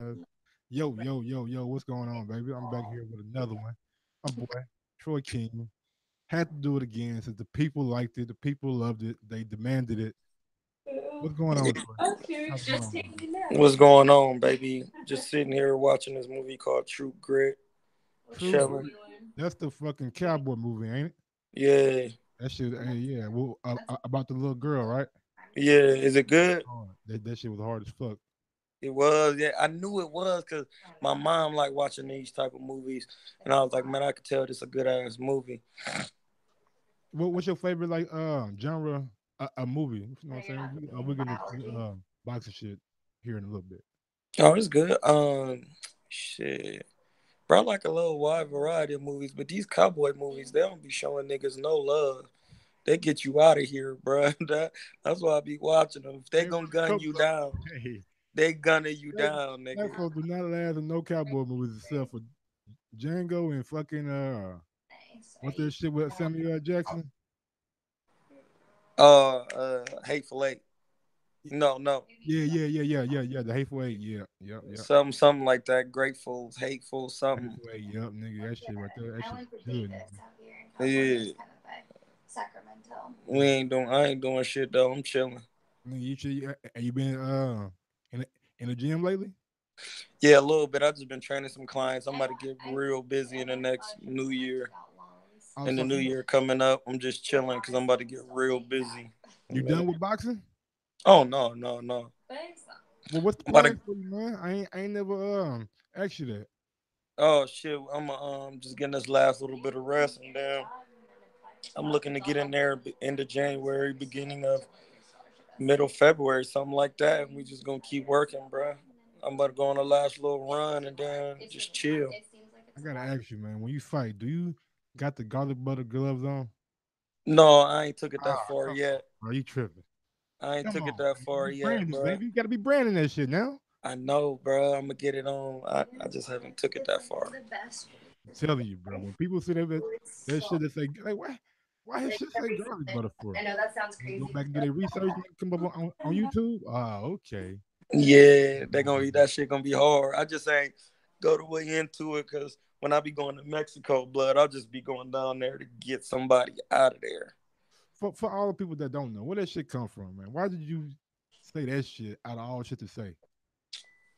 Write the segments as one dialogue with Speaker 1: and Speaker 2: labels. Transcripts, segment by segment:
Speaker 1: Uh, yo, what's going on, baby? I'm back here with another one. My boy, Troy King. Had to do it again since the people liked it, the people loved it, they demanded it. What's going on, Troy? How's it going on, man?
Speaker 2: What's going on, baby? Just sitting here watching this movie called True Grit.
Speaker 1: True.
Speaker 2: Chilling.
Speaker 1: That's the fucking cowboy movie, ain't it?
Speaker 2: Yeah.
Speaker 1: That shit, hey, yeah. Well, about the little girl, right?
Speaker 2: Yeah. Is it good?
Speaker 1: Oh, that shit was hard as fuck.
Speaker 2: It was. Yeah. I knew it was because my mom liked watching these type of movies. And I was like, man, I could tell this a good ass movie.
Speaker 1: What's your favorite like genre a movie? You know what I'm saying? We're getting into boxing shit here in a little bit.
Speaker 2: Oh, it's good. Shit. Bro, I like a little wide variety of movies, but these cowboy movies, they don't be showing niggas no love. They get you out of here, bro. That's why I be watching them. If they
Speaker 1: Hey,
Speaker 2: gonna gun
Speaker 1: come
Speaker 2: you
Speaker 1: on.
Speaker 2: down,
Speaker 1: Hey,
Speaker 2: they gunning you
Speaker 1: that,
Speaker 2: down,
Speaker 1: that
Speaker 2: nigga.
Speaker 1: folks do not last in no cowboy movies except for Django and fucking what's that shit with Samuel L. Jackson?
Speaker 2: Hateful Eight. No, no,
Speaker 1: Yeah. The Hateful Eight. Yeah.
Speaker 2: something like that. Grateful, hateful, something.
Speaker 1: Hateful Eight. Yep, nigga. That shit right there. That shit good, nigga.
Speaker 2: Yeah, we ain't doing. I ain't doing shit though. I'm chilling.
Speaker 1: Nigga, you been in the, in the gym lately?
Speaker 2: Yeah, a little bit. I just been training some clients. I'm about to get real busy in the next new year. In the
Speaker 1: Also,
Speaker 2: new year coming up, I'm just chilling because I'm about to get real busy.
Speaker 1: you done with boxing?
Speaker 2: Oh no, no, no.
Speaker 1: Well, what's the
Speaker 2: I'm about
Speaker 1: plan
Speaker 2: to.
Speaker 1: for you, man? I ain't never asked you that.
Speaker 2: Oh shit, I'm just getting this last little bit of rest, and then I'm looking to get in there end of January, beginning of middle February, something like that. And we just gonna keep working, bro. I'm about to go on a last little run and then just chill.
Speaker 1: I gotta ask you, man. When you fight, do you got the garlic butter gloves on?
Speaker 2: No, I ain't took it that
Speaker 1: Ah,
Speaker 2: far
Speaker 1: come on,
Speaker 2: yet.
Speaker 1: bro. You tripping?
Speaker 2: I ain't
Speaker 1: Come
Speaker 2: took it
Speaker 1: on,
Speaker 2: that
Speaker 1: man.
Speaker 2: far
Speaker 1: You
Speaker 2: yet,
Speaker 1: branded,
Speaker 2: bro.
Speaker 1: baby. You gotta be branding that shit now.
Speaker 2: I know, bro. I'm gonna get it on. I just haven't took it that far.
Speaker 1: I'm telling you, bro. When people see that shit, they say, like, why his shit say garlic butter for? And you go back and get a research and come up on YouTube. Ah, okay.
Speaker 2: Yeah, they gonna be that shit gonna be hard. I just ain't go the way into it because when I be going to Mexico, blood, I'll just be going down there to get somebody out of there.
Speaker 1: For all the people that don't know, where that shit come from, man? Why did you say that shit out of all shit to say?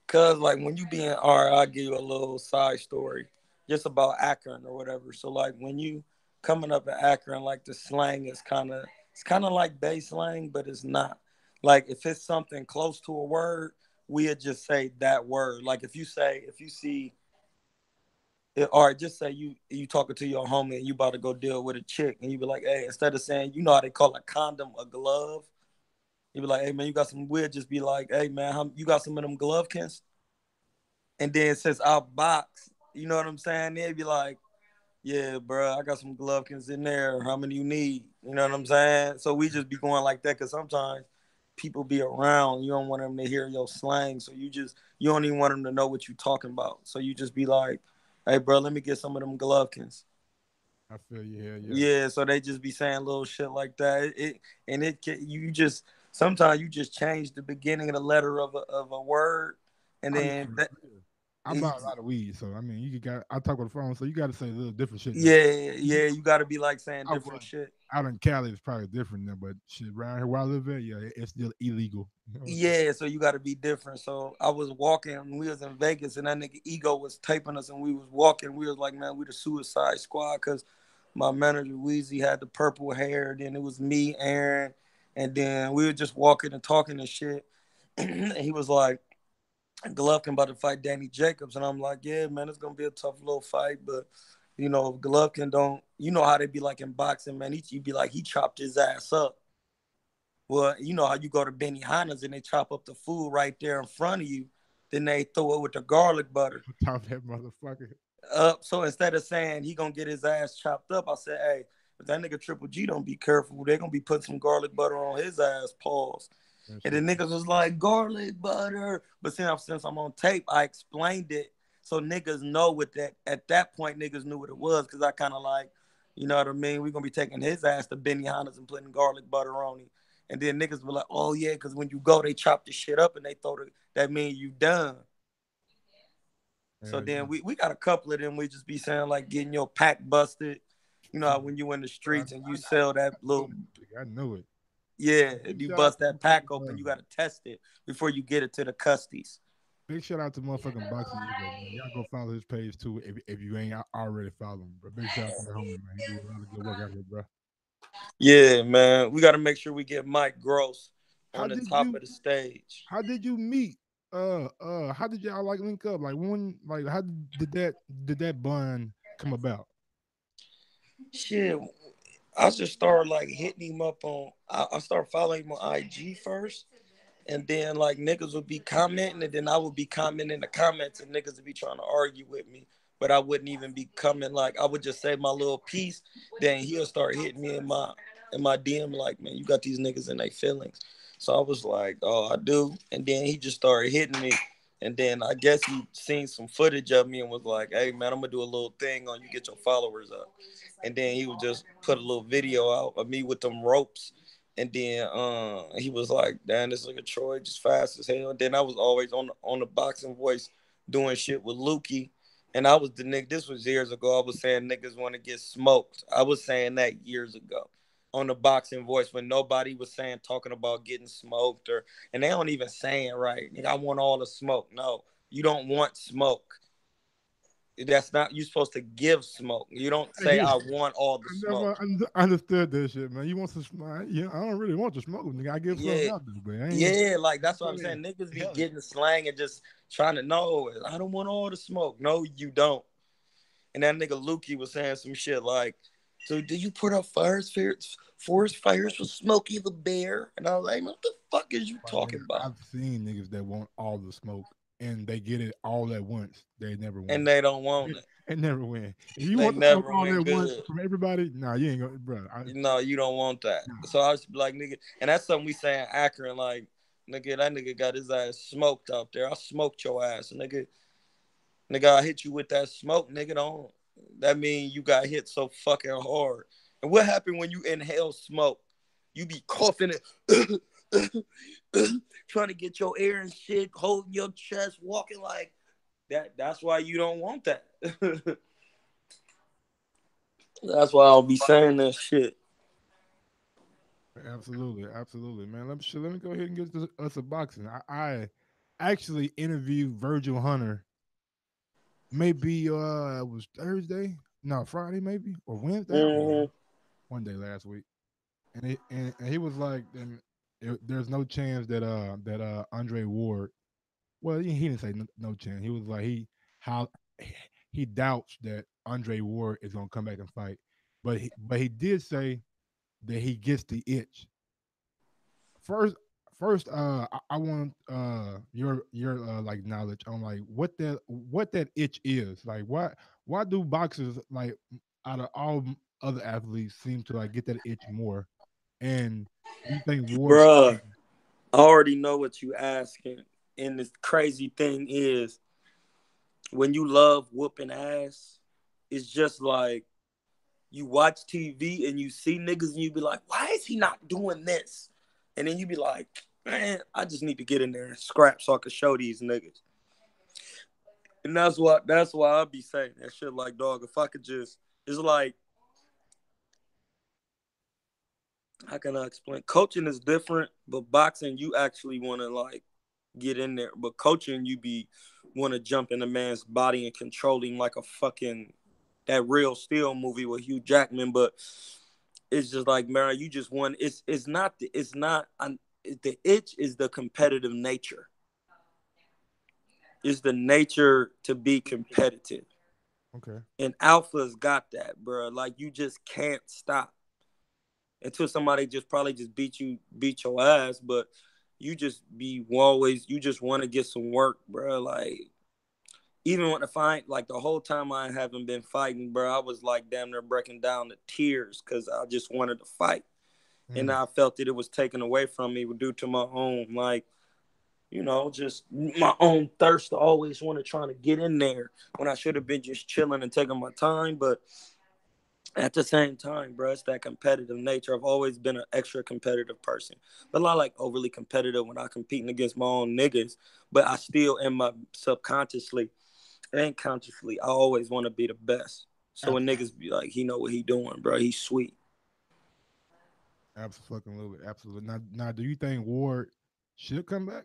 Speaker 2: Cause like when you be in art, I'll give you a little side story just about Akron or whatever. So like when you coming up in Akron, like the slang is kind of like Bay slang, but it's not. Like if it's something close to a word, we'll just say that word. Like if you see or just say you talking to your homie and you about to go deal with a chick and you be like, hey, instead of saying you know how they call a condom a glove, you be like, hey man, you got some weird. Just be like, hey man, you got some of them glovekins? And then since our box, you know what I'm saying? They'd be like, yeah, bro, I got some glovekins in there. How many you need? You know what I'm saying? So we just be going like that because sometimes people be around. You don't want them to hear your slang, so you don't even want them to know what you talking about. So you just be like, hey, bro, let me get some of them glovekins.
Speaker 1: I feel you here, yeah.
Speaker 2: Yeah, so they just be saying little shit like that. You just sometimes you just change the beginning of the letter of a word, and
Speaker 1: Oh,
Speaker 2: then that,
Speaker 1: yeah. I buy a lot of weed, so I mean, I talk on the phone, so you got to say a little different shit now.
Speaker 2: yeah, yeah, you got to be like saying
Speaker 1: Out
Speaker 2: different shit.
Speaker 1: out in Cali, it's probably different now, but shit, around here where I live at, yeah, it's still illegal. You know what I'm saying?
Speaker 2: Yeah, so you got to be different. So I was walking, and we was in Vegas, and that nigga Ego was taping us, and we was walking. We was like, man, we the Suicide Squad, because my manager Weezy had the purple hair. Then it was me, Aaron, and then we were just walking and talking and shit. And he was like, Golovkin about to fight Danny Jacobs, and I'm like, yeah, man, it's gonna be a tough little fight, but you know, if Golovkin don't, you know how they be like in boxing, man. You be like, he chopped his ass up. Well, you know how you go to Benihana's and they chop up the food right there in front of you, then they throw it with the garlic butter
Speaker 1: Top that motherfucker.
Speaker 2: up. So instead of saying he gonna get his ass chopped up, I said, hey, if that nigga Triple G don't be careful, they gonna be putting some garlic butter on his ass. Pause.
Speaker 1: That
Speaker 2: And the
Speaker 1: shit.
Speaker 2: niggas was like, garlic butter. But since I'm on tape, I explained it so niggas know what that at that point niggas knew what it was because I kind of like, you know what I mean? We're gonna be taking his ass to Benihana's and putting garlic butter on him. And then niggas were like, oh yeah, because when you go, they chop the shit up and they throw that mean you done. So
Speaker 1: Yeah,
Speaker 2: then we got a couple of them. We just be saying like getting your pack busted. You know how when you in the streets and you sell that little,
Speaker 1: I know it.
Speaker 2: yeah,
Speaker 1: Big
Speaker 2: you
Speaker 1: shout out
Speaker 2: bust that pack
Speaker 1: to
Speaker 2: open, you got to test it before you get it to the custies.
Speaker 1: big shout out to motherfucking Boxing Ego, man. Y'all go follow his page too if you ain't already following him. But big shout out to the homie, man. He do a lot of good work out here, bro.
Speaker 2: Yeah, man, we got to make sure we get Mike Gross
Speaker 1: How
Speaker 2: on the
Speaker 1: did
Speaker 2: top
Speaker 1: you
Speaker 2: of the stage.
Speaker 1: how did you meet? How did y'all like link up? Like when how did that bond come about?
Speaker 2: Shit, I just started like hitting him up on. I started following him on IG first, and then like niggas would be commenting, and then I would be commenting in the comments, and niggas would be trying to argue with me, but I wouldn't even be coming. Like I would just say my little piece, then he'll start hitting me in my DM like, man, you got these niggas in their feelings. So I was like, oh, I do, and then he just started hitting me. And then I guess he seen some footage of me and was like, hey man, I'm gonna do a little thing on you, get your followers up. And then he would just put a little video out of me with them ropes. And then he was like, damn, this nigga Troy just fast as hell. And then I was always on the boxing voice doing shit with Lukey. And I was the nigga, this was years ago. I was saying niggas want to get smoked. I was saying that years ago on the boxing voice when nobody was saying talking about getting smoked or and they don't even saying right. Nigga, I want all the smoke. No, you don't want smoke. That's not you supposed to give smoke. You don't say
Speaker 1: Hey,
Speaker 2: I want all the
Speaker 1: I
Speaker 2: smoke.
Speaker 1: never understood that shit, man. You want some smoke? Yeah, I don't really want to smoke, nigga. I give some
Speaker 2: Yeah,
Speaker 1: out there, but I ain't.
Speaker 2: yeah, like that's what I'm
Speaker 1: Yeah,
Speaker 2: saying. Niggas be
Speaker 1: hell
Speaker 2: getting the slang and just trying to know. I don't want all the smoke. No, you don't. And that nigga Lukey was saying some shit like, so do you put up forest fires for Smokey the Bear? And I was like, what the fuck is you
Speaker 1: my nigga.
Speaker 2: talking about?
Speaker 1: I've seen niggas that want all the smoke and they get it all at once. They never
Speaker 2: And
Speaker 1: win.
Speaker 2: they don't want it.
Speaker 1: They never win. If you
Speaker 2: They
Speaker 1: want the smoke
Speaker 2: never
Speaker 1: all
Speaker 2: win
Speaker 1: at once
Speaker 2: good.
Speaker 1: from everybody, nah, you ain't gonna, bro.
Speaker 2: No, you don't want that. So I was like, nigga, and that's something we say in Akron, like, nigga, that nigga got his ass smoked out there. I smoked your ass, nigga. Nigga, I hit you with that smoke, nigga. Don't. That mean you got hit so fucking hard. And what happened when you inhale smoke? You be coughing it, trying to get your air and shit, holding your chest, walking like that. That's why you don't want that. That's why I'll be saying that shit.
Speaker 1: Absolutely, absolutely, man. Let me go ahead and get us a boxing. I actually interviewed Virgil Hunter. Maybe it was Thursday, no Friday, maybe or Wednesday. I don't know.
Speaker 2: Mm-hmm.
Speaker 1: One day last week, and he was like, there's no chance that Andre Ward. Well, he didn't say no chance. He was like how he doubts that Andre Ward is gonna come back and fight, but he did say that he gets the itch. First, I want your like knowledge on like what that itch is. Like why do boxers like out of all other athletes seem to like get that itch more? And do you think Ward?
Speaker 2: Bruh, I already know what you asking. And the crazy thing is, when you love whooping ass, it's just like you watch TV and you see niggas and you be like, why is he not doing this? And then you be like, man, I just need to get in there and scrap so I can show these niggas. And that's why I be saying that shit like, dog, if I could just, it's like, how can I explain? Coaching is different, but boxing, you actually want to like get in there. But coaching, you be want to jump in a man's body and control him like a fucking that Real Steel movie with Hugh Jackman. But it's just like, man, you just want the itch is the competitive nature. It's the nature to be competitive.
Speaker 1: Okay,
Speaker 2: And alphas got that, bro. Like you just can't stop until somebody just probably just beat your ass. But you just want to get some work, bro. Like even when I fight, like the whole time I haven't been fighting, bro, I was like damn near breaking down to tears because I just wanted to fight. And
Speaker 1: mm,
Speaker 2: I felt that it was taken away from me due to my own, like, just my own thirst to always want to try to get in there when I should have been just chilling and taking my time. But at the same time, bro, it's that competitive nature. I've always been an extra competitive person, but not like overly competitive when I'm competing against my own niggas. But I still, in my subconsciously, It ain't consciously. I always want to be the best. So when
Speaker 1: Absolutely.
Speaker 2: niggas be like, he know what he doing, bro. He's sweet.
Speaker 1: Absolutely. Absolutely. Now, do you think Ward should come back?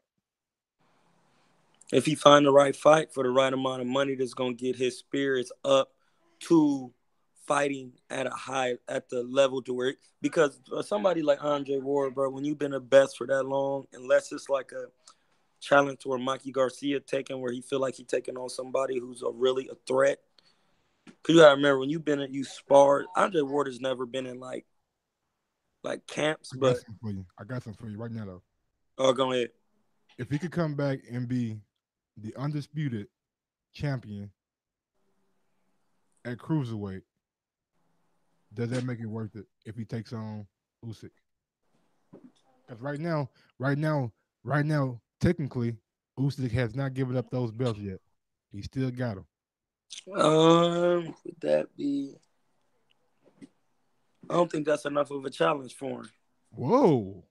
Speaker 2: If he find the right fight for the right amount of money, that's gonna get his spirits up to fighting at the level to where because somebody like Andre Ward, bro, when you've been the best for that long, unless it's like a challenge where Mikey Garcia taking where he feel like he taking on somebody who's really a threat. Cause you gotta remember when you sparred. Andre Ward has never been in like camps,
Speaker 1: I got
Speaker 2: but
Speaker 1: something for you. I got something for you right now, though.
Speaker 2: oh, go ahead.
Speaker 1: If he could come back and be the undisputed champion at cruiserweight, does that make it worth it if he takes on Usyk? Because right now, right now, technically, Usyk has not given up those belts yet. He still got them.
Speaker 2: Would that be? I don't think that's enough of a challenge for him.
Speaker 1: Whoa,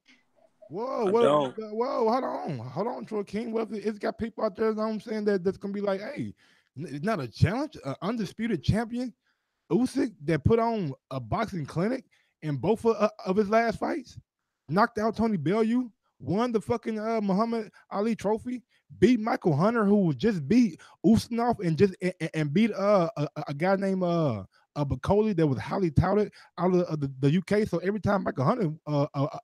Speaker 1: whoa,
Speaker 2: I
Speaker 1: what?
Speaker 2: don't.
Speaker 1: Whoa, hold on, Troy King. What if it's got people out there? You know what I'm saying that's gonna be like, hey, it's not a challenge, undisputed champion Usyk that put on a boxing clinic in both of his last fights, knocked out Tony Bellew, won the fucking Muhammad Ali trophy, beat Michael Hunter, who just beat Usmanov and beat a guy named Bacoli that was highly touted out of the UK. So every time Michael Hunter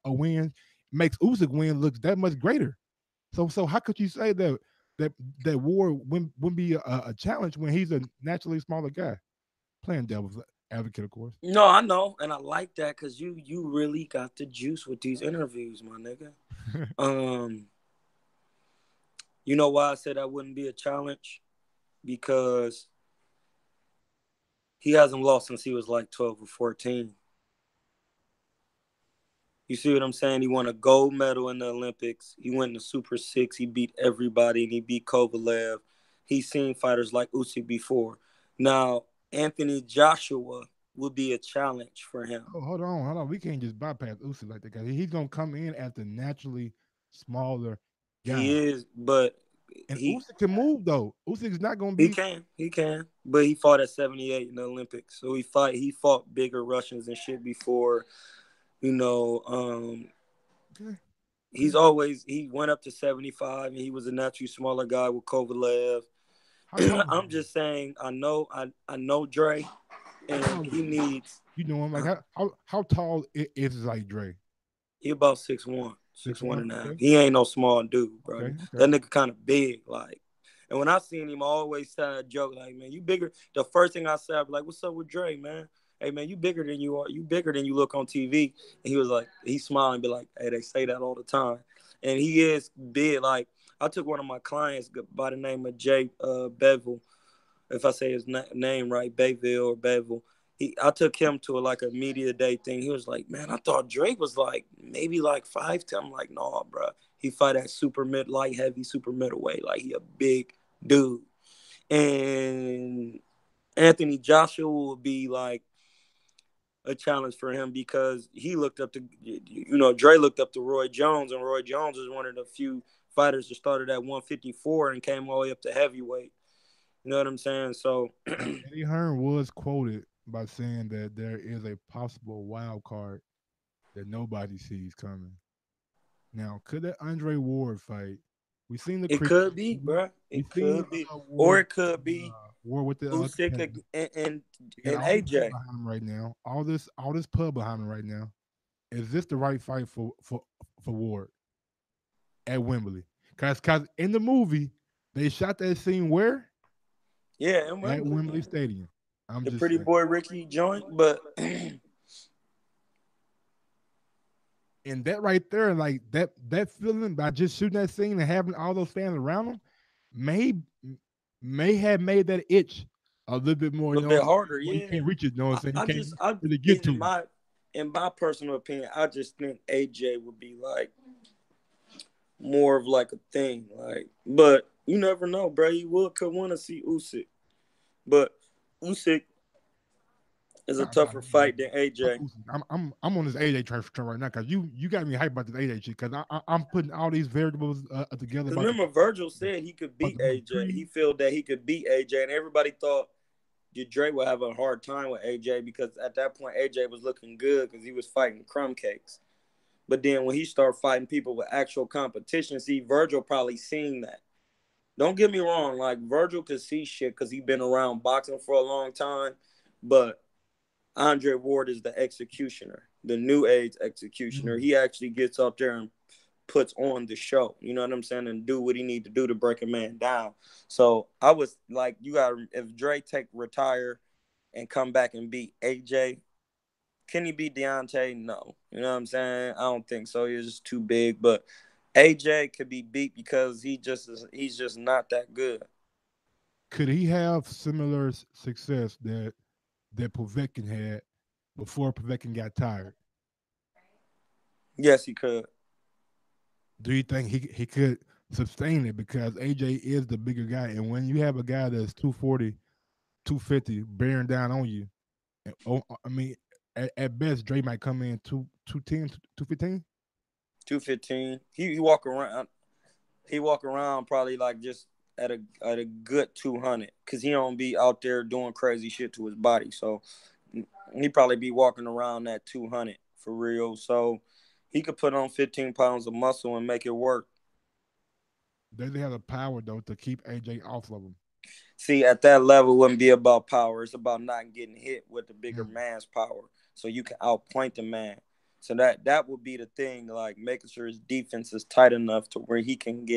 Speaker 1: wins, makes Usyk win looks that much greater. So how could you say that that War wouldn't be a challenge when he's a naturally smaller guy? Playing devil's advocate, of course.
Speaker 2: No, I know, and I like that because you really got the juice with these interviews, my nigga. Um, you know why I said that wouldn't be a challenge? Because he hasn't lost since he was like 12 or 14. You see what I'm saying? He won a gold medal in the Olympics. He went in the Super Six. He beat everybody, and he beat Kovalev. He's seen fighters like Usyk before. Now, Anthony Joshua would be a challenge for him.
Speaker 1: Oh, hold on. We can't just bypass Usyk like that, guy. He's gonna come in as the naturally smaller
Speaker 2: He
Speaker 1: guy,
Speaker 2: is, but
Speaker 1: and
Speaker 2: he
Speaker 1: Usyk can move though. Usyk's not gonna
Speaker 2: he
Speaker 1: be.
Speaker 2: can, he can. But he fought at 78 in the Olympics, so he fought bigger Russians and shit before. You know,
Speaker 1: Okay, okay.
Speaker 2: he went up to 75, and he was a naturally smaller guy with Kovalev.
Speaker 1: How tall is
Speaker 2: I'm
Speaker 1: he?
Speaker 2: just saying, I know Dre,
Speaker 1: How
Speaker 2: and
Speaker 1: tall is
Speaker 2: he
Speaker 1: he?
Speaker 2: needs.
Speaker 1: You know him like how tall is like Dre?
Speaker 2: He about 6'1",
Speaker 1: Six
Speaker 2: six one
Speaker 1: one.
Speaker 2: and a half.
Speaker 1: Okay,
Speaker 2: He ain't no small dude, bro.
Speaker 1: okay, okay.
Speaker 2: That nigga kind of big, like. And when I seen him, I always tell a joke like, "Man, you bigger." The first thing I said, I be like, "What's up with Dre, man? Hey, man, you bigger than you are. You bigger than you look on TV." And he was like, he smiled and be like, "Hey, they say that all the time." And he is big. Like I took one of my clients by the name of Jay Bevel, if I say his name right, Bayville or Bevel. I took him to like a media day thing. He was like, "Man, I thought Drake was like maybe like 5'10". I'm like, "No, bro. He fight at super light heavy, super middleweight. Like he a big dude." And Anthony Joshua will be like a challenge for him because he looked up to, Dre looked up to Roy Jones, and Roy Jones is one of the few fighters that started at 154 and came all the way up to heavyweight. You know what I'm saying? So
Speaker 1: Eddie Hearn was quoted by saying that there is a possible wild card that nobody sees coming. Now, could that Andre Ward fight? We seen the
Speaker 2: it
Speaker 1: creep.
Speaker 2: could be, bro.
Speaker 1: We
Speaker 2: It
Speaker 1: seen
Speaker 2: could be, or
Speaker 1: Ward
Speaker 2: it could be
Speaker 1: Ward with the
Speaker 2: Usyk
Speaker 1: competitor. We got
Speaker 2: and
Speaker 1: all this pub
Speaker 2: AJ.
Speaker 1: behind him right now. All this pub behind him right now. Is this the right fight for Ward at Wembley? Cause in the movie they shot that scene where
Speaker 2: Yeah, and
Speaker 1: at
Speaker 2: Wembley,
Speaker 1: Wembley Stadium. I'm
Speaker 2: the
Speaker 1: just
Speaker 2: pretty
Speaker 1: saying.
Speaker 2: boy Ricky joint, but
Speaker 1: And that right there, like that feeling by just shooting that scene and having all those fans around him, may may have made that itch a little bit more.
Speaker 2: a
Speaker 1: You
Speaker 2: little
Speaker 1: know,
Speaker 2: bit harder.
Speaker 1: well, you
Speaker 2: Yeah,
Speaker 1: can't reach it. You know what I'm saying? You
Speaker 2: I
Speaker 1: can't
Speaker 2: just, I
Speaker 1: really get to it.
Speaker 2: in my personal opinion, I just think AJ would be like more of like a thing, like. But you never know, bro. You could want to see Usyk, but Usyk It's a
Speaker 1: Nah,
Speaker 2: tougher fight than AJ.
Speaker 1: I'm on this AJ train right now because you got me hyped about this AJ shit because I'm putting all these variables together
Speaker 2: Because
Speaker 1: about
Speaker 2: remember, Virgil said he could
Speaker 1: about
Speaker 2: beat
Speaker 1: the new
Speaker 2: AJ.
Speaker 1: tree.
Speaker 2: He felt that he could beat AJ, and everybody thought Dre would have a hard time with AJ because at that point AJ was looking good because he was fighting crumb cakes. But then when he started fighting people with actual competition, see, Virgil probably seen that. Don't get me wrong, like Virgil could see shit because he been around boxing for a long time, but Andre Ward is the executioner, the new age executioner.
Speaker 1: Mm.
Speaker 2: He actually gets up there and puts on the show, you know what I'm saying, and do what he need to do to break a man down. So I was like, you got if Dre retire and come back and beat AJ, can he beat Deontay? No. You know what I'm saying? I don't think so. He's just too big. But AJ could be beat because he's just not that good.
Speaker 1: Could he have similar success that Povetkin had before Povetkin got tired?
Speaker 2: Yes, he could.
Speaker 1: Do you think he could sustain it because AJ is the bigger guy, and when you have a guy that's 240, 250 bearing down on you, I mean, at best Dre might come in 210, 215.
Speaker 2: 215. He walk around. He walk around probably like just at a good 200 because he don't be out there doing crazy shit to his body. So he probably be walking around that 200 for real. So he could put on 15 pounds of muscle and make it work.
Speaker 1: Does he have the power though to keep AJ off of him?
Speaker 2: See, at that level, it wouldn't be about power. It's about not getting hit with the bigger
Speaker 1: Mm.
Speaker 2: man's power, so you can outpoint the man. So that would be the thing, like making sure his defense is tight enough to where he can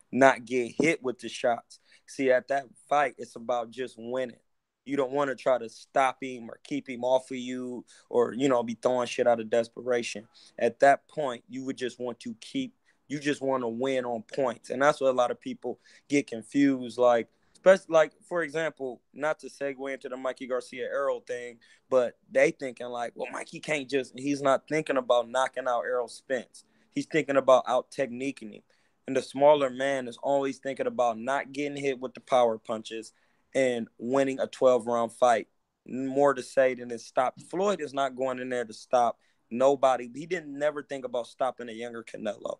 Speaker 2: not get hit with the shots. See, at that fight, it's about just winning. You don't want to try to stop him or keep him off of you, or be throwing shit out of desperation. At that point, you would just want to keep. You just want to win on points, and that's what a lot of people get confused. Like, especially like, for example, not to segue into the Mikey Garcia Errol thing, but they thinking like, well, Mikey can't he's not thinking about knocking out Errol Spence. He's thinking about out techniquing him. And the smaller man is always thinking about not getting hit with the power punches and winning a 12-round fight. More to say than to stop. Floyd is not going in there to stop nobody. He didn't never think about stopping a younger Canelo.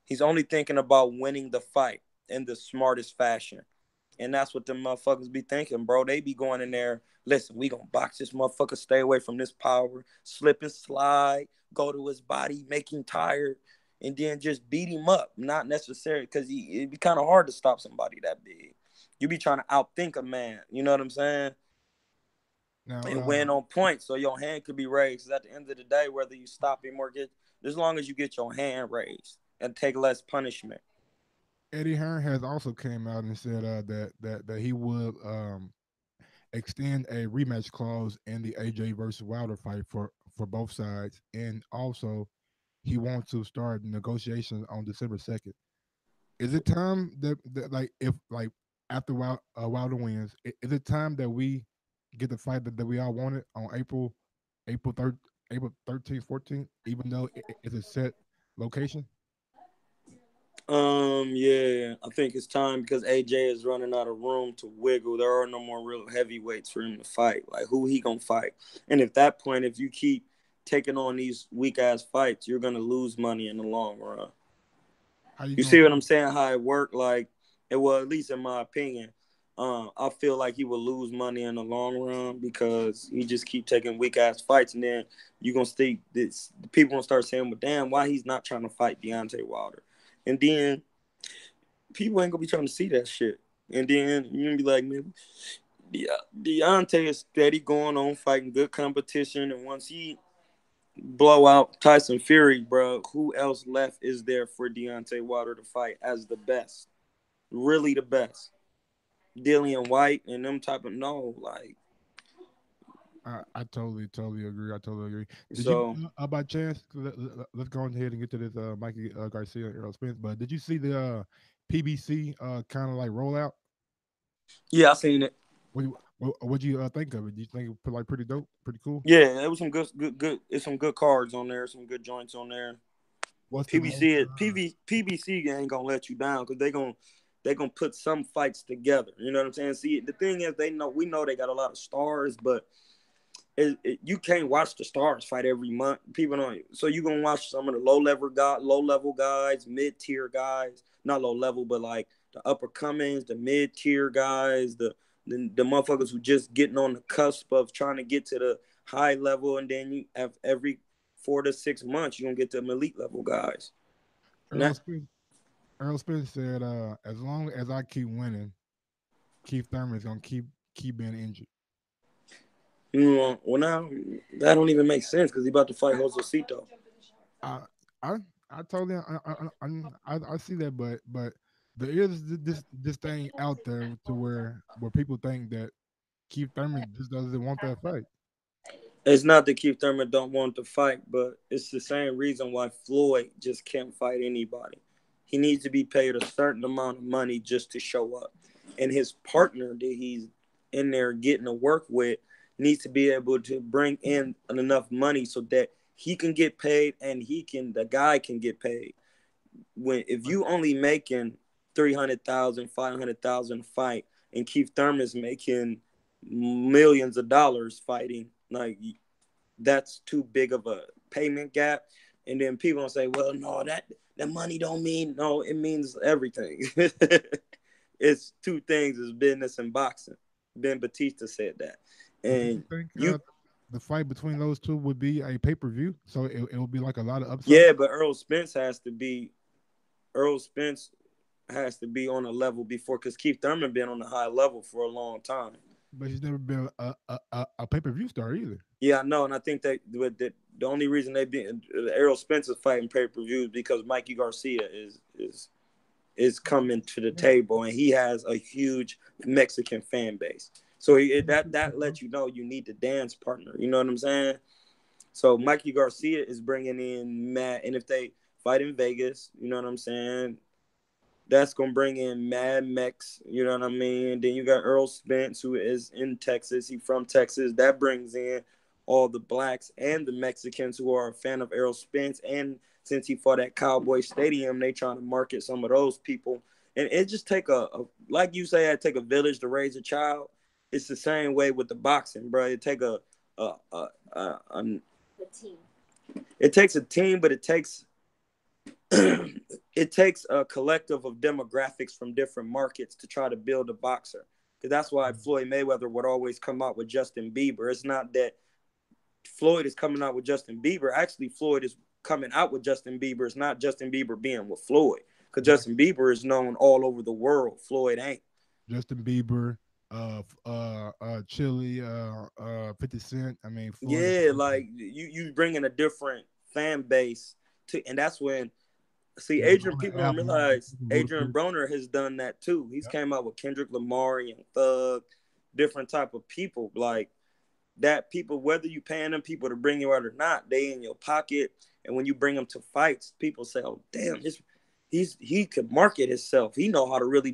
Speaker 2: He's only thinking about winning the fight in the smartest fashion. And that's what them motherfuckers be thinking, bro. They be going in there, listen, we gonna box this motherfucker, stay away from this power, slip and slide, go to his body, make him tired, and then just beat him up. Not necessary, because it'd be kind of hard to stop somebody that big. You be trying to outthink a man, you know what I'm saying?
Speaker 1: Now,
Speaker 2: And win on points so your hand could be raised. 'Cause at the end of the day, whether you stop him or as long as you get your hand raised and take less punishment.
Speaker 1: Eddie Hearn has also came out and said that he would extend a rematch clause in the AJ versus Wilder fight for both sides, and also he wants to start negotiations on December 2nd. Is it time that like if like after Wilder wins, is it time that we get the fight that we all wanted on April 3rd, April 13th, 14th, even though it's a set location?
Speaker 2: Yeah, I think it's time because AJ is running out of room to wiggle. There are no more real heavyweights for him to fight. Like, who he gonna fight? And at that point, if you keep taking on these weak ass fights, you're gonna lose money in the long run.
Speaker 1: How you
Speaker 2: You
Speaker 1: gonna
Speaker 2: see what I'm saying? How it worked? Like, it was, at least in my opinion. I feel like he will lose money in the long run because he just keep taking weak ass fights, and then you gonna stay. This people gonna start saying, "Well, damn, why he's not trying to fight Deontay Wilder?" And then people ain't gonna be trying to see that shit. And then you're gonna be like, man, Deontay is steady going on fighting good competition, and once he blow out Tyson Fury, bro, who else left is there for Deontay Wilder to fight as the best? Really the best. Dillian White and them type of no, like
Speaker 1: I totally agree. I totally agree. Did you
Speaker 2: so.
Speaker 1: by chance? Let's go ahead and get to this Mikey Garcia Errol Spence. But did you see the PBC kind of like rollout?
Speaker 2: Yeah, I seen it.
Speaker 1: What you think of it? Do you think it like pretty dope, pretty cool?
Speaker 2: Yeah, it was some good. It's some good cards on there, some good joints on there.
Speaker 1: What's the most?
Speaker 2: PBC ain't gonna let you down because they gonna put some fights together. You know what I'm saying? See, the thing is, we know they got a lot of stars, but
Speaker 3: You can't watch the stars fight every month. People don't. So you're gonna watch some of the low level guys, mid tier guys, not low level, but like the upper comings, the mid tier guys, the motherfuckers who just getting on the cusp of trying to get to the high level, and then you have every 4 to 6 months you're gonna get to elite level guys. And
Speaker 1: Earl
Speaker 3: that
Speaker 1: Spence, Earl Spence said, as long as I keep winning, Keith Thurman is gonna keep being injured.
Speaker 3: well now that don't even make sense because he about to fight Josecito.
Speaker 1: I I I totally I see that, but there is this thing out there to where people think that Keith Thurman just doesn't want that fight.
Speaker 3: It's not that Keith Thurman don't want to fight, but it's the same reason why Floyd just can't fight anybody. He needs to be paid a certain amount of money just to show up. And his partner that he's in there getting to work with needs to be able to bring in enough money so that he can get paid and the guy can get paid. If you only making 300,000, 500,000 a fight, and Keith Thurman's making millions of dollars fighting, like that's too big of a payment gap. And then people gonna say, well, no, that money don't mean no, it means everything. It's two things: is business and boxing. Ben Batista said that,
Speaker 1: But do you
Speaker 3: and
Speaker 1: think
Speaker 3: you
Speaker 1: the fight between those two would be a pay per view? So it will be like a lot of upside.
Speaker 3: yeah, but Earl Spence has to be on a level before because Keith Thurman been on a high level for a long time.
Speaker 1: But he's never been a pay per view star either.
Speaker 3: Yeah, I know, and I think the only reason they be Errol Spence is fighting pay per views because Mikey Garcia is coming to the table, and he has a huge Mexican fan base. So that lets you know you need the dance partner. You know what I'm saying? So Mikey Garcia is bringing in Matt, and if they fight in Vegas, you know what I'm saying? That's gonna bring in Mad Mex, you know what I mean? Then you got Earl Spence, who is in Texas. He from Texas. That brings in all the blacks and the Mexicans who are a fan of Earl Spence. And since he fought at Cowboy Stadium, they trying to market some of those people. And it just take like you say, it take a village to raise a child. It's the same way with the boxing, bro. It take a team. It takes a team, but it takes it takes a collective of demographics from different markets to try to build a boxer. Because that's why Floyd Mayweather would always come out with Justin Bieber. It's not that Floyd is coming out with Justin Bieber. Actually, Floyd is coming out with Justin Bieber. It's not Justin Bieber being with Floyd. Because Justin Bieber is known all over the world. Floyd ain't.
Speaker 1: Justin Bieber, Chili, 50 Cent. I mean, Floyd.
Speaker 3: Yeah, like you bringing a different fan base to, and that's when people don't realize Adrian Broner has done that too. He's came out with Kendrick Lamar and Thug, different type of people like that. People, whether you paying them people to bring you out or not, they in your pocket. And when you bring them to fights, people say, "Oh, damn, he could market himself. He know how to really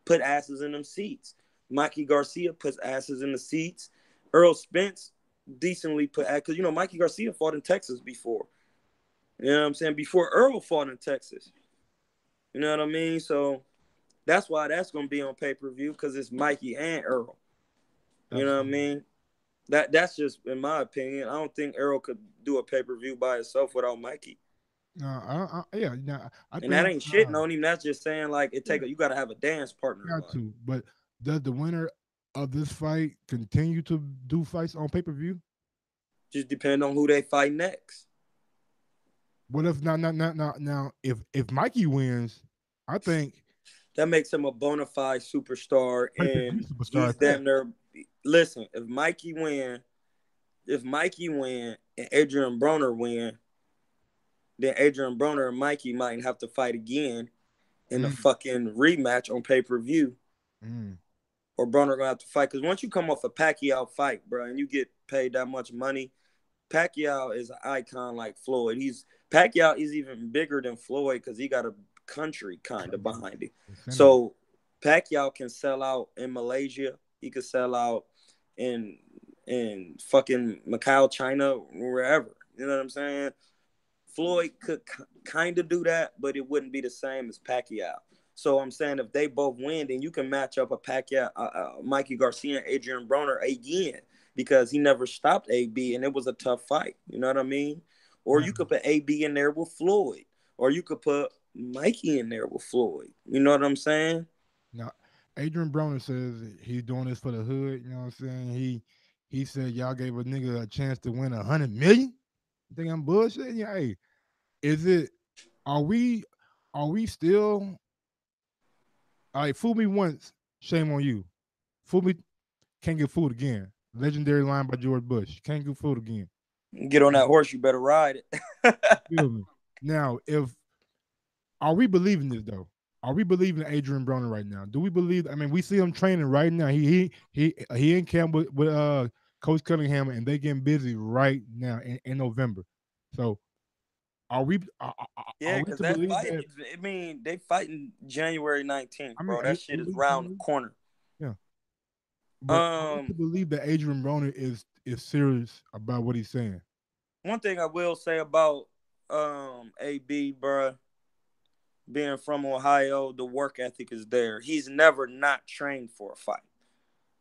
Speaker 3: put asses in them seats." Mikey Garcia puts asses in the seats. Earl Spence decently put, because Mikey Garcia fought in Texas before. You know what I'm saying? Before Earl fought in Texas. You know what I mean? So that's why that's going to be on pay-per-view, because it's Mikey and Earl. You know what I mean? That's just, in my opinion. I don't think Earl could do a pay-per-view by himself without Mikey.
Speaker 1: No, yeah. I
Speaker 3: think, that ain't shitting on him. That's just saying, like, you got to have a dance partner.
Speaker 1: Got to. But does the winner of this fight continue to do fights on pay-per-view?
Speaker 3: Just depend on who they fight next.
Speaker 1: What if now if Mikey wins, I think
Speaker 3: that makes him a bona fide superstar, and he's damn near. Listen, if Mikey win and Adrian Broner win, then Adrian Broner and Mikey might have to fight again in a fucking rematch on pay-per-view. Or Broner gonna have to fight, because once you come off a Pacquiao fight, bro, and you get paid that much money, Pacquiao is an icon like Floyd. Pacquiao is even bigger than Floyd because he got a country kind of behind it. So Pacquiao can sell out in Malaysia. He could sell out in fucking Macau, China, wherever. You know what I'm saying? Floyd could kind of do that, but it wouldn't be the same as Pacquiao. So I'm saying if they both win, then you can match up a Pacquiao, Mikey Garcia and Adrian Broner again. because he never stopped AB, and it was a tough fight. You know what I mean? Or you could put AB in there with Floyd, or you could put Mikey in there with Floyd. You know what I'm saying?
Speaker 1: Now, Adrian Broner says he's doing this for the hood. You know what I'm saying? He said y'all gave a nigga a chance to win 100 million. You think I'm bullshitting? Yeah, hey, is it? Are we still? All right, fool me once, shame on you. Fool me, can't get fooled again. Legendary line by George Bush. Can't get fooled again.
Speaker 3: Get on that horse, you better ride it.
Speaker 1: Feel me? Now, if are we believing this though? Are we believing Adrian Broner right now? Do we believe? I mean, we see him training right now. He in camp with Coach Cunningham, and they getting busy right now in November. So, are we?
Speaker 3: Yeah,
Speaker 1: Are we
Speaker 3: because
Speaker 1: to
Speaker 3: that
Speaker 1: believe
Speaker 3: fight,
Speaker 1: that?
Speaker 3: I mean, they fighting January 19th,
Speaker 1: I mean,
Speaker 3: bro. That shit is round the corner.
Speaker 1: Yeah. But are we to
Speaker 3: Um,
Speaker 1: believe that Adrian Broner is serious about what he's saying?
Speaker 3: One thing I will say about AB, bro, being from Ohio, the work ethic is there. He's never not trained for a fight.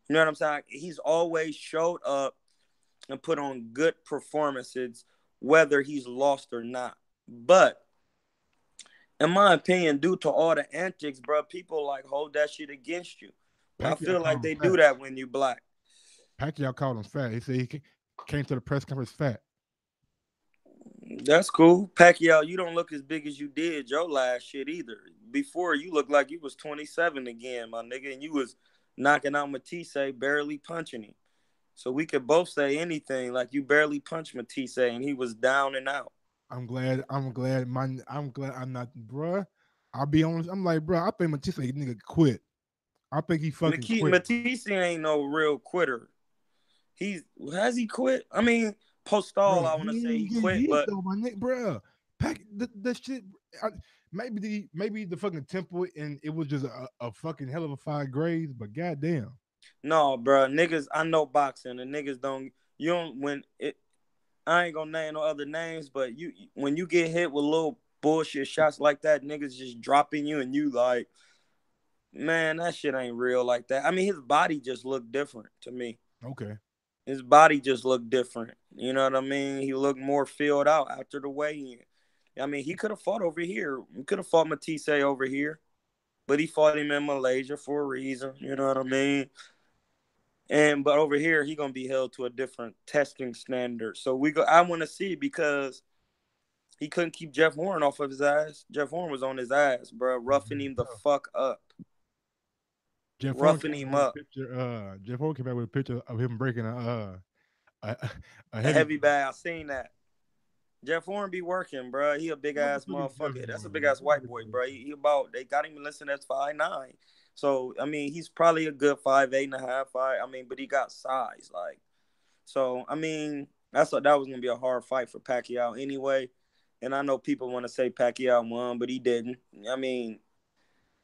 Speaker 3: You know what I'm saying? He's always showed up and put on good performances, whether he's lost or not. But in my opinion, due to all the antics, bro, people like hold that shit against you. I
Speaker 1: Pacquiao
Speaker 3: feel
Speaker 1: called
Speaker 3: like
Speaker 1: him
Speaker 3: they
Speaker 1: fat.
Speaker 3: do that when you black.
Speaker 1: Pacquiao called him fat. He said he came to the press conference fat.
Speaker 3: That's cool. Pacquiao, you don't look as big as you did your last shit either. Before, you looked like you was 27 again, my nigga, and you was knocking out Matisse, barely punching him. So we could both say anything. Like, you barely punched Matisse, and he was down and out.
Speaker 1: I'm glad I'm not, bruh. I'll be honest. I'm like, bruh, I think Matisse nigga quit. I think he fucking quit.
Speaker 3: Matisse ain't no real quitter. Has he quit? I mean, Postal, I want to say he quit, but
Speaker 1: though, my nigga, bruh. The shit. Maybe the fucking temple and it was just a fucking hell of a 5 grades, but goddamn.
Speaker 3: no, bro, niggas. I know boxing, and niggas don't. You don't when it. I ain't gonna name no other names, but when you get hit with little bullshit shots like that, niggas just dropping you, and you like, man, that shit ain't real like that. I mean, his body just looked different to me.
Speaker 1: Okay.
Speaker 3: His body just looked different. You know what I mean? He looked more filled out after the weigh-in. I mean, he could have fought over here. He could have fought Matisse over here, but he fought him in Malaysia for a reason. You know what I mean? But over here, he gonna be held to a different testing standard. So I want to see, because he couldn't keep Jeff Horn off of his ass. Jeff Horn was on his ass, bro, roughing him the fuck up. Roughing him up.
Speaker 1: Jeff Horn came out with a picture of him breaking a
Speaker 3: heavy bag. I seen that. Jeff Horn be working, bro. He a big ass motherfucker. That's a big ass white boy, bro. They got him listed as 5'9". So I mean, he's probably a good 5'8.5". I mean, but he got size, like. So I mean, that was gonna be a hard fight for Pacquiao anyway. And I know people want to say Pacquiao won, but he didn't. I mean,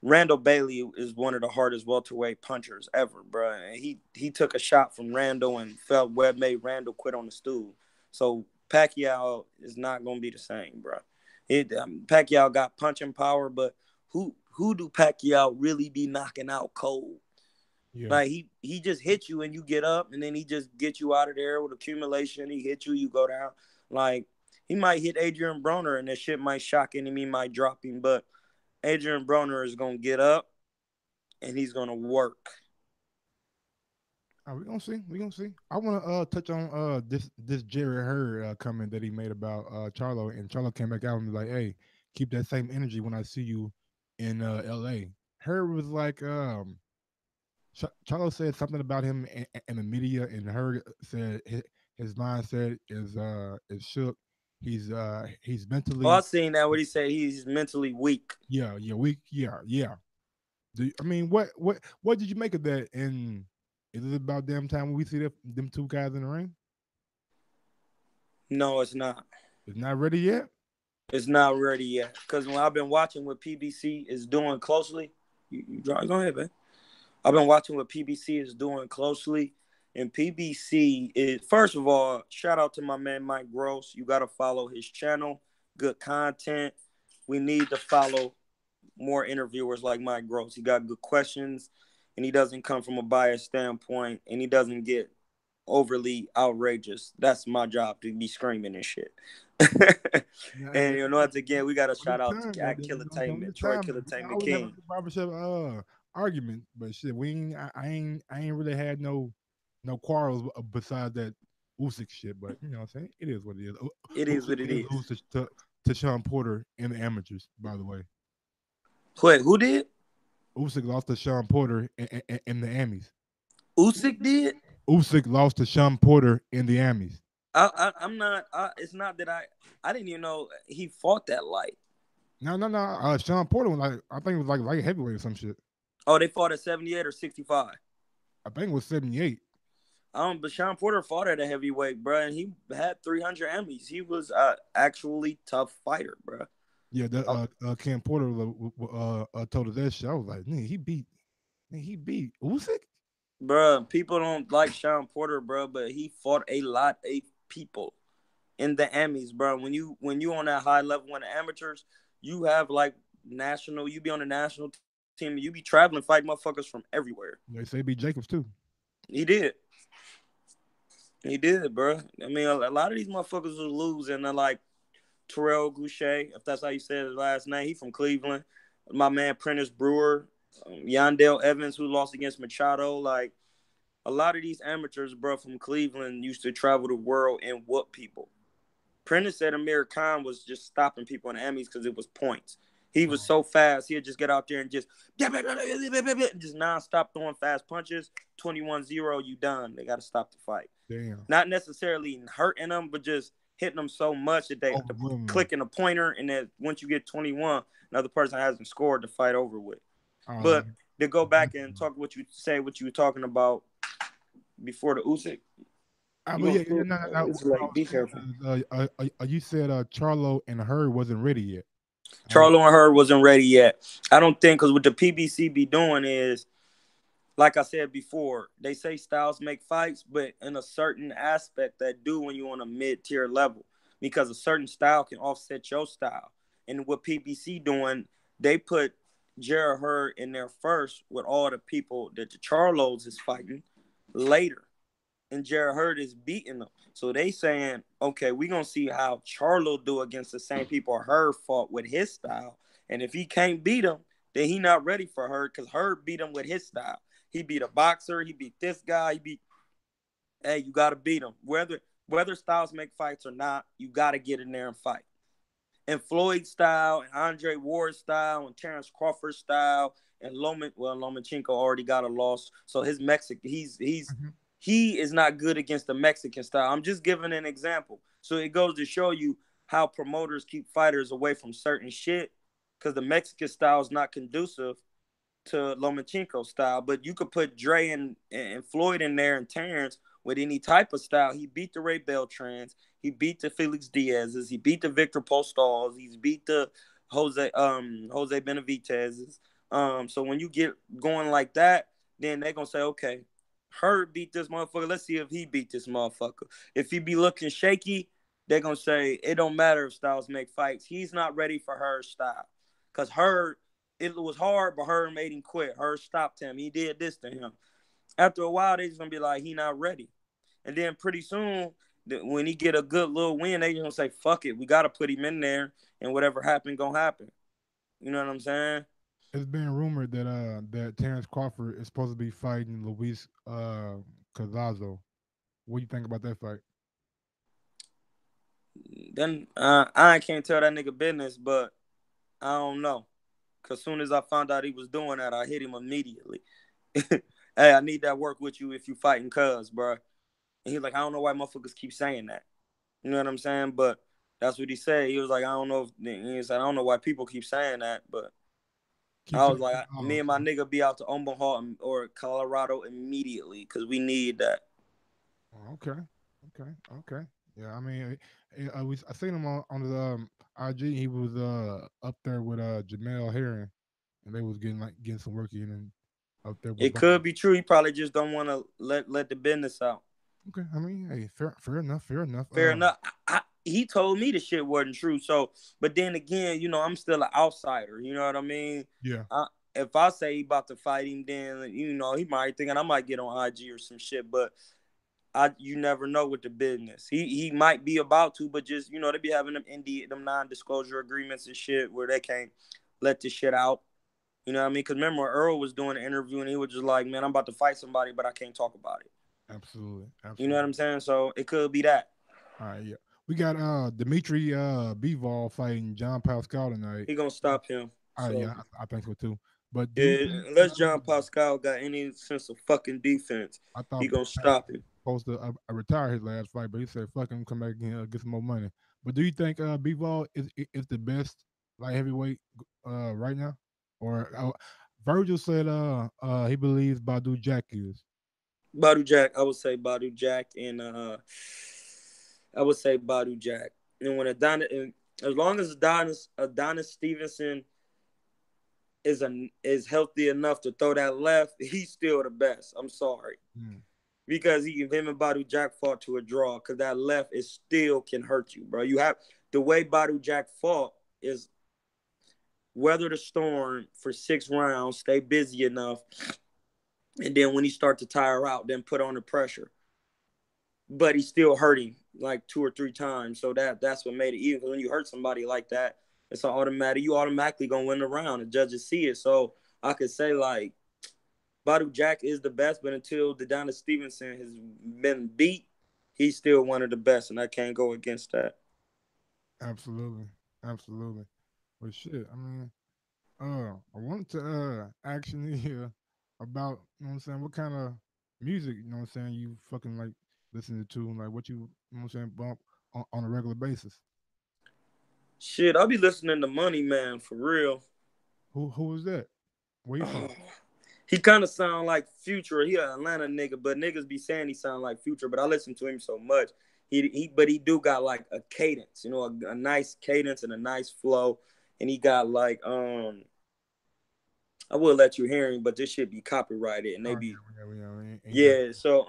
Speaker 3: Randall Bailey is one of the hardest welterweight punchers ever, bro. And he took a shot from Randall and felt Webb made Randall quit on the stool. So Pacquiao is not gonna be the same, bro. Pacquiao got punching power, but who do Pacquiao really be knocking out cold? Yeah. Like he just hit you and you get up, and then he just get you out of there with accumulation. He hit you, you go down. Like, he might hit Adrian Broner and that shit might shock him. He might drop him, but Adrian Broner is gonna get up and he's gonna work.
Speaker 1: We're gonna see. We're gonna see. I wanna touch on this Jerry Hurd comment that he made about Charlo, and Charlo came back out and was like, hey, keep that same energy when I see you in LA. Hurd was like, Charlo said something about him in the media, and Hurd said his mindset is shook. He's mentally.
Speaker 3: Oh, I seen that. What he said, he's mentally weak.
Speaker 1: Yeah, weak. Yeah. I mean, what did you make of that? And is it about damn time when we see them two guys in the ring?
Speaker 3: No, it's not.
Speaker 1: It's not ready yet?
Speaker 3: It's not ready yet. Because when I've been watching what PBC is doing closely, go ahead, man. I've been watching what PBC is doing closely. And PBC is, first of all, shout out to my man Mike Gross. You got to follow his channel. Good content. We need to follow more interviewers like Mike Gross. He got good questions, and he doesn't come from a biased standpoint, and he doesn't get overly outrageous. That's my job, to be screaming and shit. And once again, we got to shout out to Killer-Tainment, Troy Killer-Tainment King.
Speaker 1: Barbershop argument, but shit, I ain't really had no quarrels besides that Usyk shit. But you know what I'm saying, it is what it is.
Speaker 3: It is what it is.
Speaker 1: Lose to Sean Porter in the amateurs, by the way.
Speaker 3: Wait, who did?
Speaker 1: Usyk lost to Sean Porter in the Amis.
Speaker 3: Usyk did?
Speaker 1: Usyk lost to Sean Porter in the Amis.
Speaker 3: I'm not. It's not that I didn't even know he fought that light.
Speaker 1: No. Sean Porter was I think it was light heavyweight or some shit.
Speaker 3: Oh, they fought at 78 or 65.
Speaker 1: I think it was 78.
Speaker 3: But Sean Porter fought at a heavyweight, bro, and he had 300 Emmys. He was actually tough fighter, bro.
Speaker 1: Yeah, that Cam Porter told us that shit. I was like, nigga, he beat Usyk.
Speaker 3: Bro, people don't like Sean Porter, bro, but he fought a lot of people in the Emmys, bro. When you on that high level in the amateurs, you have you be on the national team, you be traveling, fighting motherfuckers from everywhere.
Speaker 1: They say beat Jacobs too.
Speaker 3: He did, bro. I mean, a lot of these motherfuckers will lose, and they're like Terrell Goucher, if that's how you said his last name. He from Cleveland. My man Prentice Brewer, Yandel Evans, who lost against Machado. Like, a lot of these amateurs, bro, from Cleveland used to travel the world and whoop people. Prentice said Amir Khan was just stopping people in the Emmys because it was points. He was so fast, he'd just get out there and just non-stop throwing fast punches. 21-0, you done. They got to stop the fight.
Speaker 1: Damn.
Speaker 3: Not necessarily hurting them, but just hitting them so much that they clicking a pointer, and then once you get 21, another person hasn't scored, the fight over with. But to go back and talk what you were talking about before the Usyk.
Speaker 1: Be careful. You said Charlo and Hurd wasn't ready yet.
Speaker 3: Charlo and Hurd wasn't ready yet. I don't think, because what the PBC be doing is, like I said before, they say styles make fights, but in a certain aspect that do when you're on a mid-tier level, because a certain style can offset your style. And what PBC doing, they put Jarrett Hurd in there first with all the people that the Charlos is fighting later. And Jarrett Hurd is beating them. So they saying, okay, we're going to see how Charlo do against the same people Hurd fought with his style. And if he can't beat him, then he not ready for Hurd, because Hurd beat him with his style. He beat a boxer. He beat this guy. Hey, you got to beat him. Whether styles make fights or not, you got to get in there and fight. And Floyd style, and Andre Ward style, and Terrence Crawford style, and Lomachenko already got a loss. So his Mexican, he is not good against the Mexican style. I'm just giving an example. So it goes to show you how promoters keep fighters away from certain shit, because the Mexican style is not conducive to Lomachenko style. But you could put Dre and Floyd in there, and Terrence with any type of style. He beat the Ray Beltrans. He beat the Felix Diaz's. He beat the Victor Postals. He's beat the Jose Benavidez's. So when you get going like that, then they're going to say, okay, Hurd beat this motherfucker. Let's see if he beat this motherfucker. If he be looking shaky, they're going to say, it don't matter if styles make fights. He's not ready for Hurd's style. Because Hurd, it was hard, but Hurd made him quit. Hurd stopped him. He did this to him. After a while, they just going to be like, he not ready. And then pretty soon, when he get a good little win, they just going to say, fuck it. We got to put him in there, and whatever happened, going to happen. You know what I'm saying?
Speaker 1: It's been rumored that Terrence Crawford is supposed to be fighting Luis Cazazzo. What do you think about that fight?
Speaker 3: Then I can't tell that nigga business, but I don't know. Because as soon as I found out he was doing that, I hit him immediately. Hey, I need that work with you if you fighting cuz, bro. And he's like, I don't know why motherfuckers keep saying that. You know what I'm saying? But that's what he said. He was like, I don't know why people keep saying that, but I was like, me and my nigga be out to Omaha or Colorado immediately because we need that.
Speaker 1: Okay. Yeah, I mean, I seen him on the IG. He was up there with Jamel Herring, and they was getting some work in and up there.
Speaker 3: It could be true. He probably just don't want to let the business out.
Speaker 1: Okay, I mean, hey, fair enough. Fair
Speaker 3: enough. He told me the shit wasn't true. So, but then again, you know, I'm still an outsider. You know what I mean?
Speaker 1: Yeah.
Speaker 3: If I say he about to fight him, then, you know, he might thinking I might get on IG or some shit. But you never know with the business. He might be about to, but just they be having them non-disclosure agreements and shit where they can't let this shit out. You know what I mean? Because remember, Earl was doing an interview and he was just like, "Man, I'm about to fight somebody, but I can't talk about it."
Speaker 1: Absolutely.
Speaker 3: You know what I'm saying? So it could be that.
Speaker 1: All right, yeah. We got Dimitri Bivol fighting John Pascal tonight.
Speaker 3: He gonna stop him.
Speaker 1: So.
Speaker 3: So.
Speaker 1: Yeah, I think so too. But
Speaker 3: unless John Pascal got any sense of fucking defense, he gonna stop him.
Speaker 1: Supposed to retire his last fight, but he said, "Fuck him, come back and get some more money." But do you think Bivol is the best light heavyweight right now? Or Virgil said he believes Badou Jack is.
Speaker 3: Badou Jack, I would say Badou Jack, and I would say Badou Jack. And when as long as Adonis Stevenson is healthy enough to throw that left, he's still the best. I'm sorry. Because him and Badou Jack fought to a draw, because that left is still can hurt you, bro. You have the way Badou Jack fought is weather the storm for 6 rounds, stay busy enough, and then when he start to tire out, then put on the pressure. But he's still hurting like 2 or 3 times, so that's what made it even. Because when you hurt somebody like that, it's an automatic. You automatically gonna win the round. The judges see it, so I could say like Badou Jack is the best, but until Adonis Stevenson has been beat, he's still one of the best, and I can't go against that.
Speaker 1: Absolutely. Well, shit. I mean, I wanted to actually hear about, you know what I'm saying, what kind of music, you know what I'm saying, you fucking like listening to, like what you know what I'm saying, bump on a regular basis.
Speaker 3: Shit, I'll be listening to Money Man for real.
Speaker 1: Who is that? Where you from?
Speaker 3: He kind of sound like Future. He an Atlanta nigga, but niggas be saying he sound like Future. But I listen to him so much. But he do got like a cadence, a nice cadence and a nice flow. And he got like I will let you hear him, but this shit be copyrighted and they be yeah. So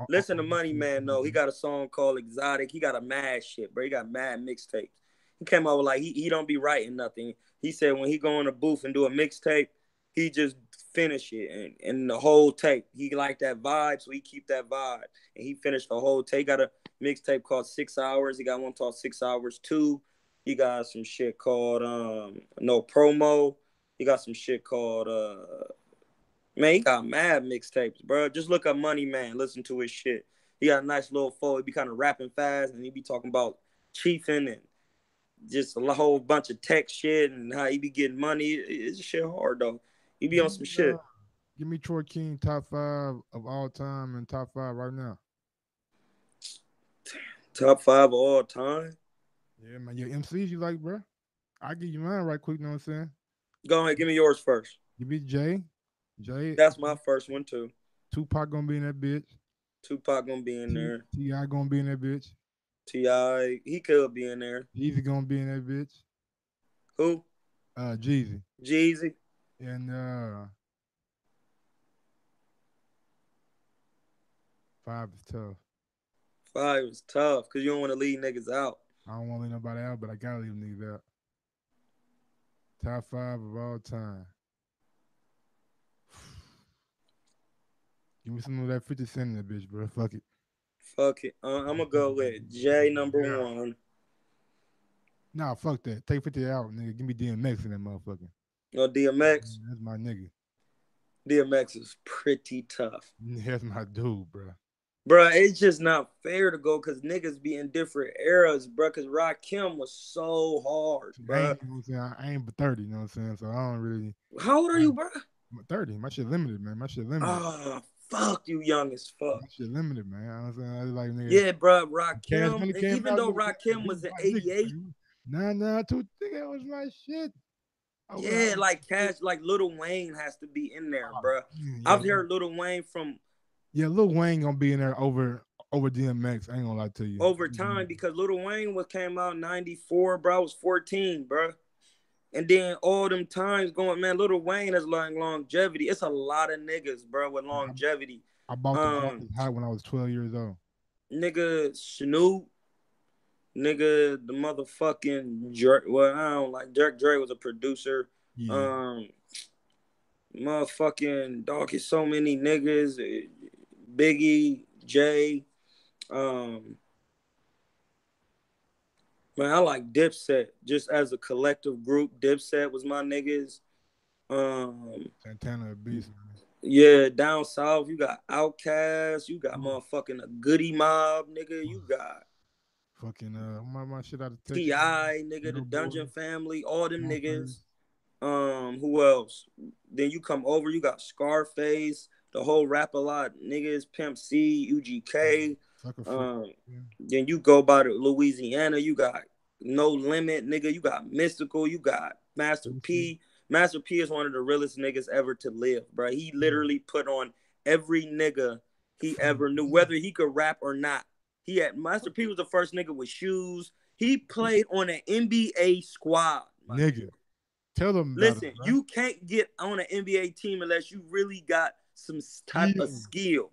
Speaker 3: listen to Money Man. No, he got a song called Exotic. He got a mad shit, bro. He got mad mixtapes. He came out with like he don't be writing nothing. He said when he go in the booth and do a mixtape, he just finish it and the whole tape. He like that vibe, so he keep that vibe. And he finished the whole tape. He got a mixtape called 6 Hours. He got one called 6 Hours 2. He got some shit called No Promo. He got some shit called man, he got mad mixtapes, bro. Just look up Money Man, listen to his shit. He got a nice little flow. He be kind of rapping fast, and he be talking about chiefing and just a whole bunch of tech shit and how he be getting money. It's shit hard though. He be on some shit.
Speaker 1: Give me Troy King top 5 of all time and top 5 right now.
Speaker 3: Top 5 of all time?
Speaker 1: Yeah, man. Your MCs you like, bro? I'll give you mine right quick, you know what I'm saying?
Speaker 3: Go ahead, give me yours first.
Speaker 1: Give me Jay.
Speaker 3: That's my first one too.
Speaker 1: Tupac gonna be in that bitch.
Speaker 3: Tupac gonna be in there.
Speaker 1: T.I. gonna be in that bitch.
Speaker 3: T.I. he could be in there.
Speaker 1: Jeezy gonna be in that bitch.
Speaker 3: Who?
Speaker 1: Jeezy.
Speaker 3: Jeezy.
Speaker 1: And 5 is tough.
Speaker 3: 5 is tough because you don't want to leave niggas out.
Speaker 1: I don't want to leave nobody out, but I gotta leave niggas out. Top 5 of all time. Give me some of that 50 Cent in that bitch, bro. Fuck it.
Speaker 3: I'm gonna go with Jay number 1.
Speaker 1: Nah, fuck that. Take 50 out, nigga. Give me DMX in that motherfucker.
Speaker 3: No, DMX?
Speaker 1: That's my nigga.
Speaker 3: DMX is pretty tough.
Speaker 1: That's my dude, bro.
Speaker 3: Bro, it's just not fair to go because niggas be in different eras, bro. Because Rakim was so hard, bro.
Speaker 1: I ain't but 30, you know what I'm saying? So I don't really.
Speaker 3: How old are you, bro?
Speaker 1: I'm 30. My shit limited, man. My shit limited.
Speaker 3: Oh, fuck, you young as fuck.
Speaker 1: My shit limited, man. You know what I'm saying? I like, nigga.
Speaker 3: Yeah, bro, Rakim. Even though Rakim was in 88.
Speaker 1: Nah, too thick. That was my shit.
Speaker 3: Yeah, like Cash, like Lil Wayne has to be in there, bro. Yeah, I've heard Lil Wayne from.
Speaker 1: Yeah, Lil Wayne gonna be in there over DMX. I ain't gonna lie to you.
Speaker 3: Over time, because Lil Wayne came out in 94, bro. I was 14, bro. And then all them times going, man, Lil Wayne has like longevity. It's a lot of niggas, bro, with longevity.
Speaker 1: I bought the hot when I was 12 years old.
Speaker 3: Nigga Snoop. Nigga, the motherfucking Drake. Well, I don't like Drake. Drake was a producer. Yeah. Motherfucking dog is so many niggas. Biggie, Jay. Man, I like Dipset just as a collective group. Dipset was my niggas.
Speaker 1: Santana a beast, man.
Speaker 3: Yeah, down south you got Outkast, you got motherfucking a Goody Mob, nigga. You got
Speaker 1: fucking my shit out of Texas.
Speaker 3: T.I., nigga, the Dungeon Family, all them niggas. Who else? Then you come over, you got Scarface, the whole Rap-A-Lot niggas, Pimp C, UGK. Then you go by to Louisiana, you got No Limit, nigga. You got Mystical, you got Master P. Master P is one of the realest niggas ever to live, bro. He literally put on every nigga he ever knew, whether he could rap or not. Master P was the first nigga with shoes. He played on an NBA squad,
Speaker 1: nigga. Tell them.
Speaker 3: Listen, you can't get on an NBA team unless you really got some type of skill.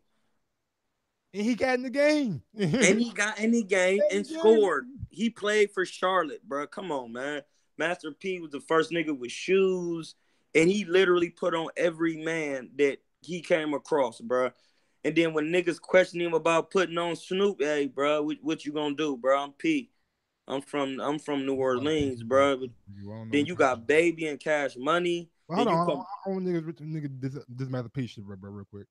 Speaker 1: And he got in the game.
Speaker 3: And he got in the game and scored. He played for Charlotte, bro. Come on, man. Master P was the first nigga with shoes, and he literally put on every man that he came across, bro. And then when niggas question him about putting on Snoop, hey, bro, what you gonna do, bro? I'm P. I'm from New Orleans, bro. Then you got Baby and Cash Money.
Speaker 1: Well, hold on, nigga, this Master P shit, bro, real quick.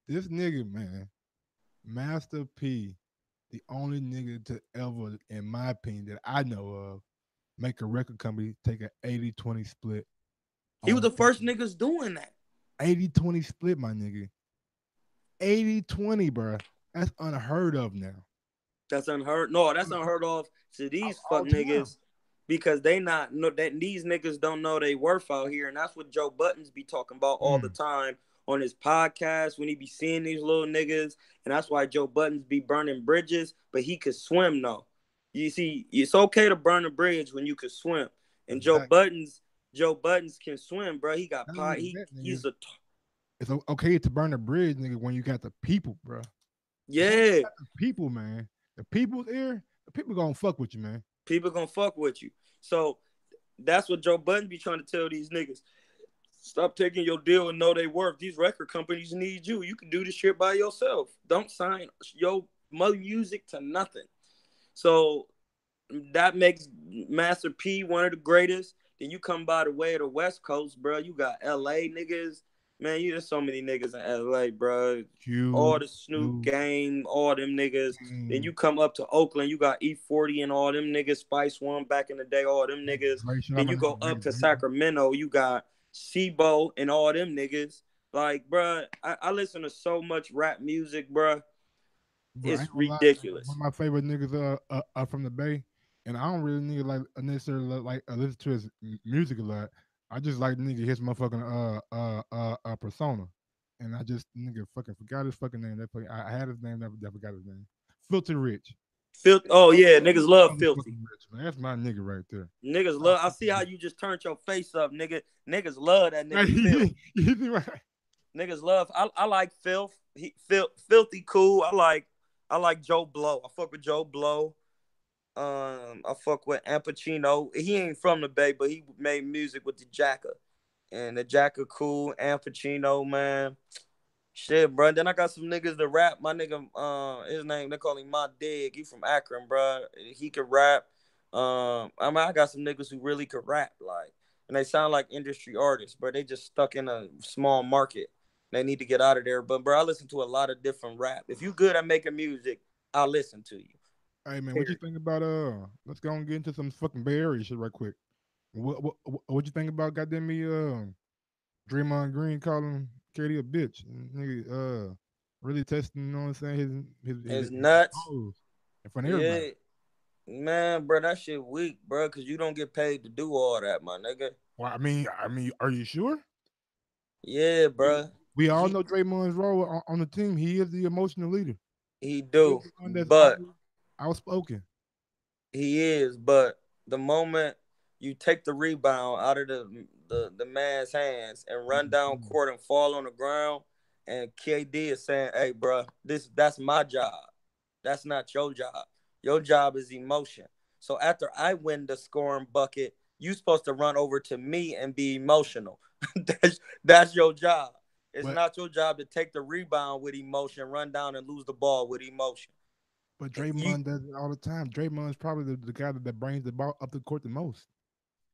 Speaker 1: This nigga, man, Master P, the only nigga to ever, in my opinion, that I know of, make a record company take an 80-20 split.
Speaker 3: He was the first niggas doing that.
Speaker 1: 80-20 split, my nigga. 80-20, bro. That's unheard of now.
Speaker 3: That's unheard. No, that's unheard of to these fuck niggas because they not know that these niggas don't know they worth out here, and that's what Joe Buttons be talking about all the time on his podcast when he be seeing these little niggas, and that's why Joe Buttons be burning bridges, but he could swim though. You see, it's okay to burn a bridge when you can swim, and Joe Buttons can swim, bro. He got he's a.
Speaker 1: It's okay to burn a bridge, nigga, when you got the people, bro.
Speaker 3: Yeah,
Speaker 1: the people, man. The people's here, the people gonna fuck with you, man.
Speaker 3: People gonna fuck with you. So that's what Joe Budden be trying to tell these niggas. Stop taking your deal and know they worth. These record companies need you. You can do this shit by yourself. Don't sign your music to nothing. So that makes Master P one of the greatest. Then you come by the way of the West Coast, bro. You got LA niggas. Man, there's so many niggas in LA, bro. All the Snoop game, all them niggas. Then you come up to Oakland, you got E40 and all them niggas, Spice One back in the day, all them niggas. Then you go up to Sacramento, you got Sibo and all them niggas. Like, bro, I listen to so much rap music, bro. It's ridiculous.
Speaker 1: One of my favorite niggas are from the Bay, and I don't really necessarily listen to his music a lot. I just like nigga his motherfucking persona, and I just nigga fucking forgot his fucking name. I had his name, never forgot his name. Filthy Rich.
Speaker 3: Oh yeah, niggas love Filthy.
Speaker 1: Rich, man. That's my nigga right there.
Speaker 3: Niggas love. I see how you just turned your face up, nigga. Niggas love that nigga.
Speaker 1: Right.
Speaker 3: Niggas love. I like Filth. Filthy cool. I like Joe Blow. I fuck with Joe Blow. I fuck with Al Pacino. He ain't from the Bay, but he made music with the Jacka. And the Jacka cool. Al Pacino, man. Shit, bro. Then I got some niggas that rap. My nigga, his name, they call him My Dig. He from Akron, bro. He could rap. I got some niggas who really could rap, like, and they sound like industry artists, but they just stuck in a small market. They need to get out of there. But, bro, I listen to a lot of different rap. If you good at making music, I'll listen to you.
Speaker 1: Hey man, what you think about let's go and get into some fucking Bay Area shit right quick. What you think about goddamn me Draymond Green calling KD a bitch? Nigga really testing, you know what I'm saying,
Speaker 3: his nuts
Speaker 1: in front of everybody.
Speaker 3: Man, bro, that shit weak, bro, because you don't get paid to do all that, my nigga.
Speaker 1: Well, I mean, are you sure?
Speaker 3: Yeah, bro.
Speaker 1: We all know Draymond's role on the team. He is the emotional leader.
Speaker 3: He do, but
Speaker 1: outspoken.
Speaker 3: He is, but the moment you take the rebound out of the man's hands and run down court and fall on the ground, and KD is saying, "Hey, bro, that's my job. That's not your job. Your job is emotion. So after I win the scoring bucket, you supposed to run over to me and be emotional. That's your job."
Speaker 2: It's
Speaker 1: But
Speaker 2: not your job to take the rebound with emotion, run down and lose the ball with emotion.
Speaker 1: but Draymond does it all the time. Draymond's probably the guy that brings the ball up the court the most.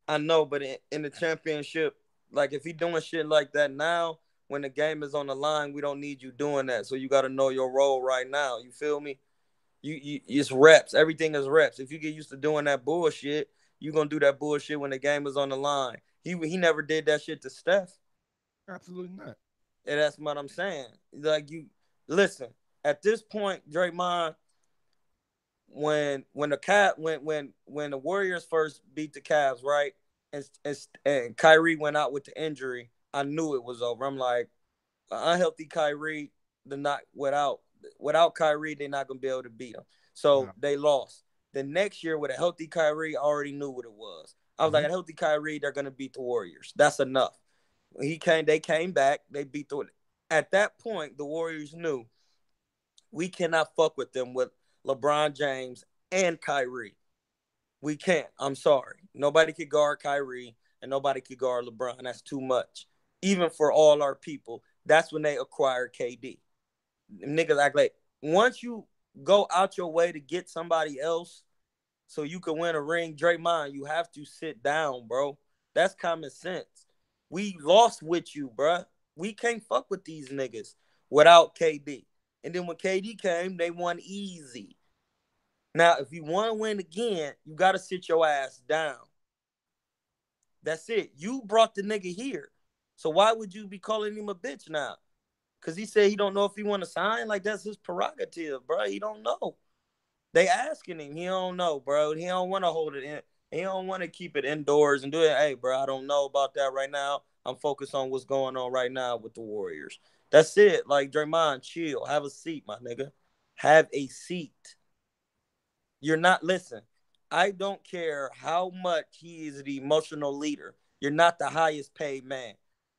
Speaker 2: I know, but in the championship, like if he doing shit like that now, when the game is on the line, we don't need you doing that. So you got to know your role right now. You feel me? You it's reps. Everything is reps. If you get used to doing that bullshit, you gonna do that bullshit when the game is on the line. He never did that shit to Steph.
Speaker 1: Absolutely not.
Speaker 2: And that's what I'm saying. Like you listen, at this point, Draymond, when the cat when the Warriors first beat the Cavs, right? And Kyrie went out with the injury, I knew it was over. I'm like, unhealthy Kyrie, the not without Kyrie, they're not gonna be able to beat him. So they lost. The next year with a healthy Kyrie, I already knew what it was. I was like, a healthy Kyrie, they're gonna beat the Warriors. That's enough. They came back, they beat the. At that point, the Warriors knew we cannot fuck with them with LeBron James and Kyrie. We can't. I'm sorry. Nobody could guard Kyrie and nobody could guard LeBron. That's too much. Even for all our people. That's when they acquired KD. Niggas act like once you go out your way to get somebody else so you can win a ring, Draymond, you have to sit down, bro. That's common sense. We lost with you, bro. We can't fuck with these niggas without KD. And then when KD came, they won easy. Now, if you want to win again, you got to sit your ass down. That's it. You brought the nigga here. So why would you be calling him a bitch now? Because he said he don't know if he want to sign. Like, that's his prerogative, bro. He don't know. They asking him. He don't know, bro. He don't want to hold it in. He don't want to keep it indoors and do it. Hey, bro, I don't know about that right now. I'm focused on what's going on right now with the Warriors. That's it. Like, Draymond, chill. Have a seat, my nigga. Have a seat. You're not, listen, I don't care how much he is the emotional leader. You're not the highest paid man.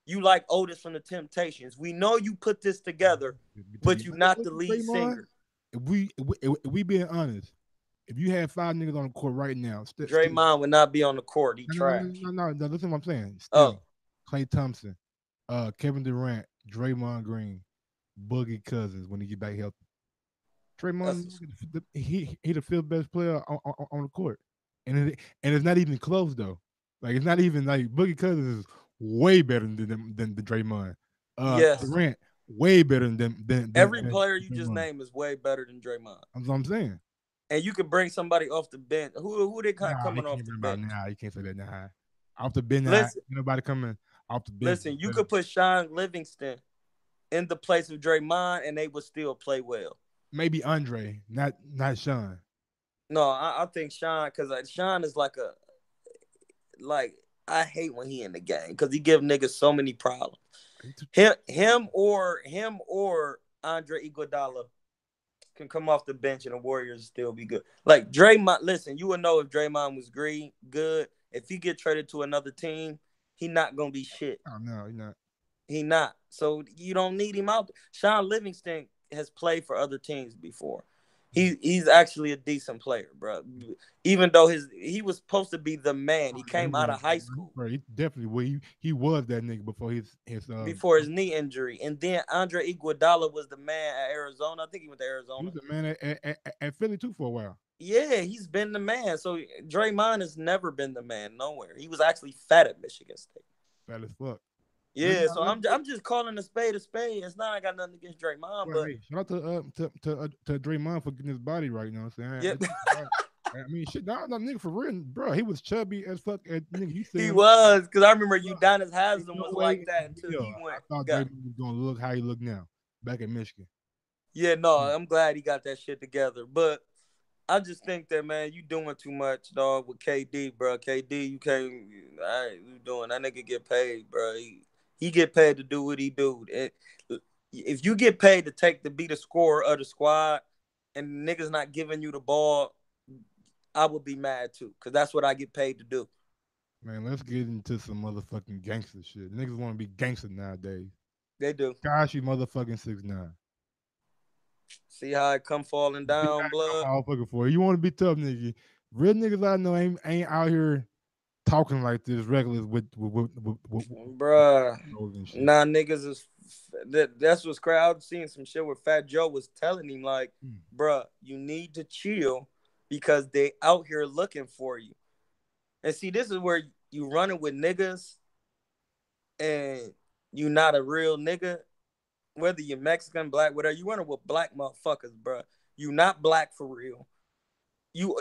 Speaker 2: You like Otis from the Temptations. We know you put this together, but you're not the lead singer.
Speaker 1: If we being honest, if you had 5 niggas on the court right now,
Speaker 2: Draymond would not be on the court. He trash.
Speaker 1: No. Listen to what I'm saying. Still, Klay Thompson, Kevin Durant, Draymond Green, Boogie Cousins when he get back healthy. Draymond, he the 5th best player on the court, and it's not even close though. Like it's not even like Boogie Cousins is way better than the Draymond.
Speaker 2: Yes,
Speaker 1: Durant way better than
Speaker 2: every player you just named is way better than Draymond.
Speaker 1: That's what I'm saying.
Speaker 2: And you could bring somebody off the bench. Who they coming off the bench?
Speaker 1: Nah, you can't say that now. Off the bench, ain't nobody coming off the bench.
Speaker 2: Listen, you could put Sean Livingston in the place of Draymond, and they would still play well.
Speaker 1: Maybe Andre, not Sean.
Speaker 2: No, I think Sean, because Sean is like I hate when he in the game because he give niggas so many problems. Him or Andre Iguodala can come off the bench and the Warriors still be good. Like Draymond, listen, you would know if Draymond was good. If he get traded to another team, he not gonna be shit.
Speaker 1: Oh no, he's not.
Speaker 2: He not. So you don't need him out. Sean Livingston has played for other teams before. He's actually a decent player, bro. Even though he was supposed to be the man. He came out of high school.
Speaker 1: Bro, he definitely he was that nigga before
Speaker 2: before his knee injury. And then Andre Iguodala was the man at Arizona. I think he went to Arizona.
Speaker 1: He was the man at Philly too for a while.
Speaker 2: Yeah, he's been the man. So Draymond has never been the man nowhere. He was actually fat at Michigan State.
Speaker 1: Fat as fuck.
Speaker 2: Yeah, so I'm just calling a spade a spade. It's not I got nothing against Draymond, but
Speaker 1: hey, shout out to Draymond for getting his body right. You know what I'm saying?
Speaker 2: Yeah.
Speaker 1: I mean, shit, no nigga for real, bro. He was chubby as fuck. Nigga,
Speaker 2: he was, because I remember Udonis Haslem was like that until he went.
Speaker 1: I thought Draymond was gonna look how he look now back in Michigan.
Speaker 2: Yeah, no, I'm glad he got that shit together, but I just think that, man, you doing too much, dog, with KD, bro. KD, you can't. You doing that nigga get paid, bro. He get paid to do what he do. If you get paid to be the scorer of the squad and niggas not giving you the ball, I would be mad too, because that's what I get paid to do.
Speaker 1: Man, let's get into some motherfucking gangster shit. Niggas want to be gangster nowadays.
Speaker 2: They do.
Speaker 1: Gosh, you motherfucking 6ix9ine.
Speaker 2: See how it come falling down, blood?
Speaker 1: All fucking for you. Want to be tough, nigga. Real niggas I know ain't out here talking like this regular
Speaker 2: Bruh.
Speaker 1: and shit.
Speaker 2: Nah, niggas is that's what's crazy. I was seeing some shit where Fat Joe was telling him like, bruh, you need to chill because they out here looking for you. And see, this is where you running with niggas and you not a real nigga, whether you're Mexican, black, whatever, you running with black motherfuckers, bruh. You not black for real.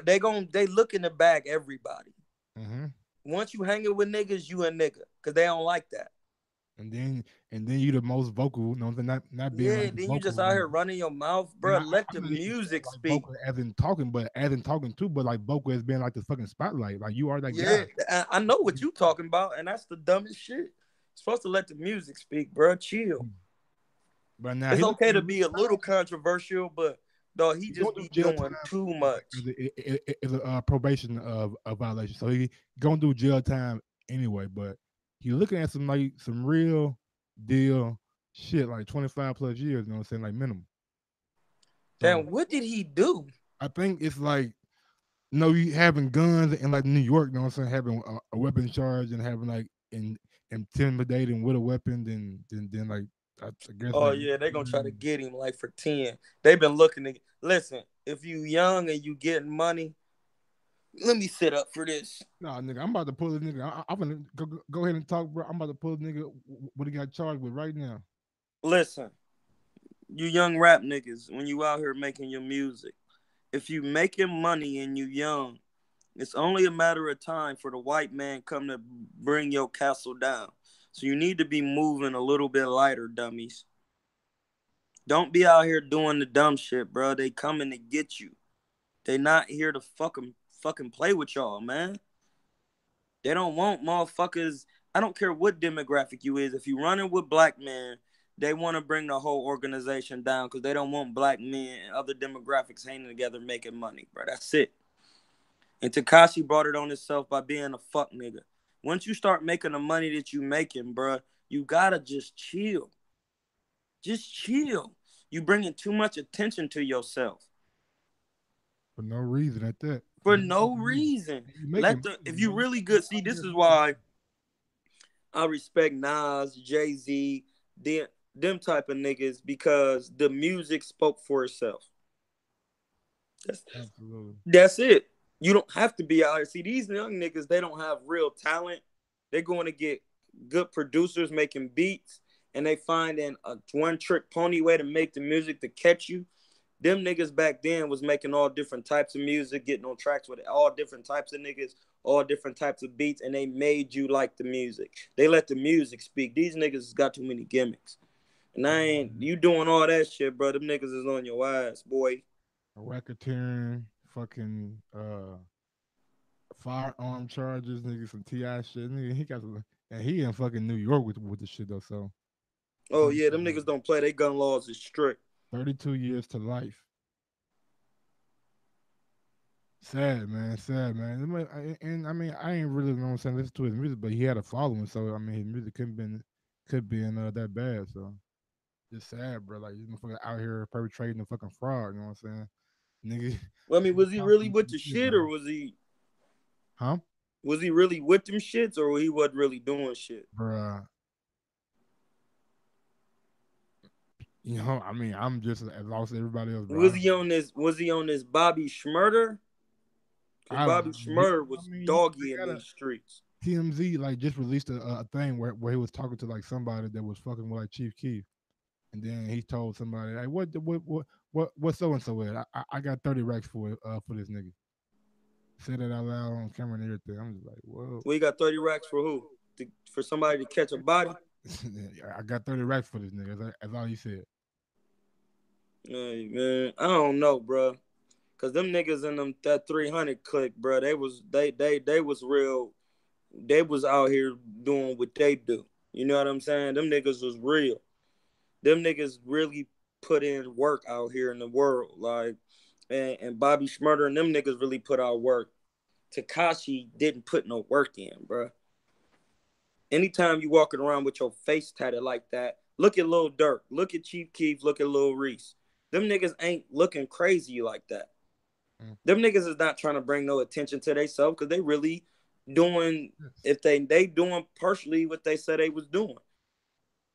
Speaker 2: They looking to bag everybody.
Speaker 1: Mm-hmm.
Speaker 2: Once you hanging with niggas, you a nigga, cause they don't like that.
Speaker 1: And then you the most vocal, you know, not being like
Speaker 2: then
Speaker 1: vocal,
Speaker 2: you just out here running your mouth, bro. Let the music
Speaker 1: like
Speaker 2: speak.
Speaker 1: Vocal as in talking too, but like vocal as being like the fucking spotlight. Like you are that guy.
Speaker 2: Yeah, I know what you talking about, and that's the dumbest shit. You're supposed to let the music speak, bro. Chill.
Speaker 1: But now
Speaker 2: it's okay to be a little controversial, but dog, he just be doing too much.
Speaker 1: It's a probation of a violation, so he gonna do jail time anyway. But he looking at some real deal shit, like 25 plus years. You know what I'm saying, like minimum.
Speaker 2: Damn, what did he do?
Speaker 1: I think it's like, you having guns in like New York. You know what I'm saying, having a weapon charge and having like intimidating with a weapon. Then like. I guess
Speaker 2: yeah, they're gonna try to get him like for 10. They've been looking to listen. If you young and you getting money, let me sit up for this.
Speaker 1: Nah, nigga, I'm about to pull this nigga. I'm gonna go ahead and talk, bro. I'm about to pull this nigga what he got charged with right now.
Speaker 2: Listen, you young rap niggas, when you out here making your music, if you making money and you young, it's only a matter of time for the white man come to bring your castle down. So you need to be moving a little bit lighter, dummies. Don't be out here doing the dumb shit, bro. They coming to get you. They not here to fucking play with y'all, man. They don't want motherfuckers. I don't care what demographic you is. If you running with black men, they want to bring the whole organization down because they don't want black men and other demographics hanging together making money, bro. That's it. And Tekashi brought it on himself by being a fuck nigga. Once you start making the money that you making, bruh, you gotta just chill. Just chill. You bringing too much attention to yourself.
Speaker 1: For no reason at that.
Speaker 2: For no reason. If you really good, see, this is why I respect Nas, Jay-Z, them type of niggas, because the music spoke for itself. That's it. You don't have to be out here. See, these young niggas, they don't have real talent. They're going to get good producers making beats, and they finding a one-trick pony way to make the music to catch you. Them niggas back then was making all different types of music, getting on tracks with all different types of niggas, all different types of beats, and they made you like the music. They let the music speak. These niggas got too many gimmicks. And you doing all that shit, bro. Them niggas is on your ass, boy.
Speaker 1: Racketeering, fucking firearm charges, nigga, some T.I. shit. Nigga, he got some, and he in fucking New York with the shit though. So.
Speaker 2: Oh yeah, them niggas don't play. They gun laws is strict.
Speaker 1: 32 years to life. Sad, man. Sad, man. And I mean, I ain't really, you know what I'm saying, listen to his music, but he had a following, so I mean, his music could be that bad. So just sad, bro. Like, you motherfucker out here perpetrating the fucking fraud. You know what I'm saying, nigga?
Speaker 2: Well, I mean, was he really with the shit, or was he?
Speaker 1: Huh?
Speaker 2: Was he really with them shits, or he wasn't really doing shit?
Speaker 1: Bruh. You know, I mean, I'm just as lost as everybody else. Bro.
Speaker 2: Was he on this Bobby Shmurda? Bobby Shmurda was doggy in these streets.
Speaker 1: TMZ like just released a thing where he was talking to like somebody that was fucking with like Chief Keef, and then he told somebody, like, what so and so is? I got 30 racks for this nigga. Said it out loud on camera and everything. I'm just like, whoa.
Speaker 2: We got 30 racks for who? For somebody to catch a body?
Speaker 1: I got 30 racks for this nigga. That's all he said.
Speaker 2: Hey, man, I don't know, bro. Cause them niggas in that 300 clique, bro, they was real. They was out here doing what they do. You know what I'm saying? Them niggas was real. Them niggas really put in work out here in the world. Like, and Bobby Shmurda and them niggas really put out work. Tekashi didn't put no work in, bro. Anytime you walking around with your face tatted like that, look at Lil Durk, look at Chief Keef, look at Lil Reese. Them niggas ain't looking crazy like that. Them niggas is not trying to bring no attention to themselves because they really
Speaker 3: doing if they doing partially what they said they was doing.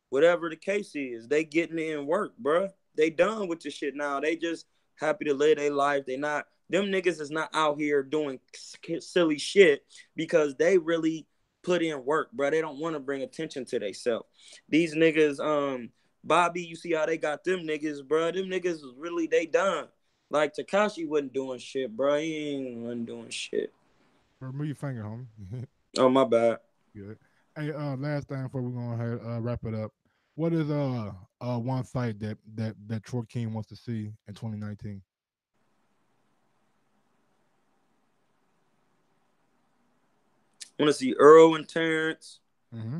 Speaker 3: Whatever the case is, they getting in work, bruh. They done with the shit now. They just happy to live their life. They not them niggas is not out here doing silly shit because they really put in work, bruh. They don't want to bring attention to themselves. These niggas, Bobby, you see how they got them niggas, bruh. Them niggas is really they done. Like Tekashi wasn't doing shit, bruh. He wasn't doing shit.
Speaker 1: Move your finger, homie.
Speaker 3: Oh, my bad.
Speaker 1: Good. Hey, last thing before we're gonna wrap it up. What is one fight that Troy King wants to see in 2019?
Speaker 3: I want to see Earl and Terrence.
Speaker 1: Mm-hmm.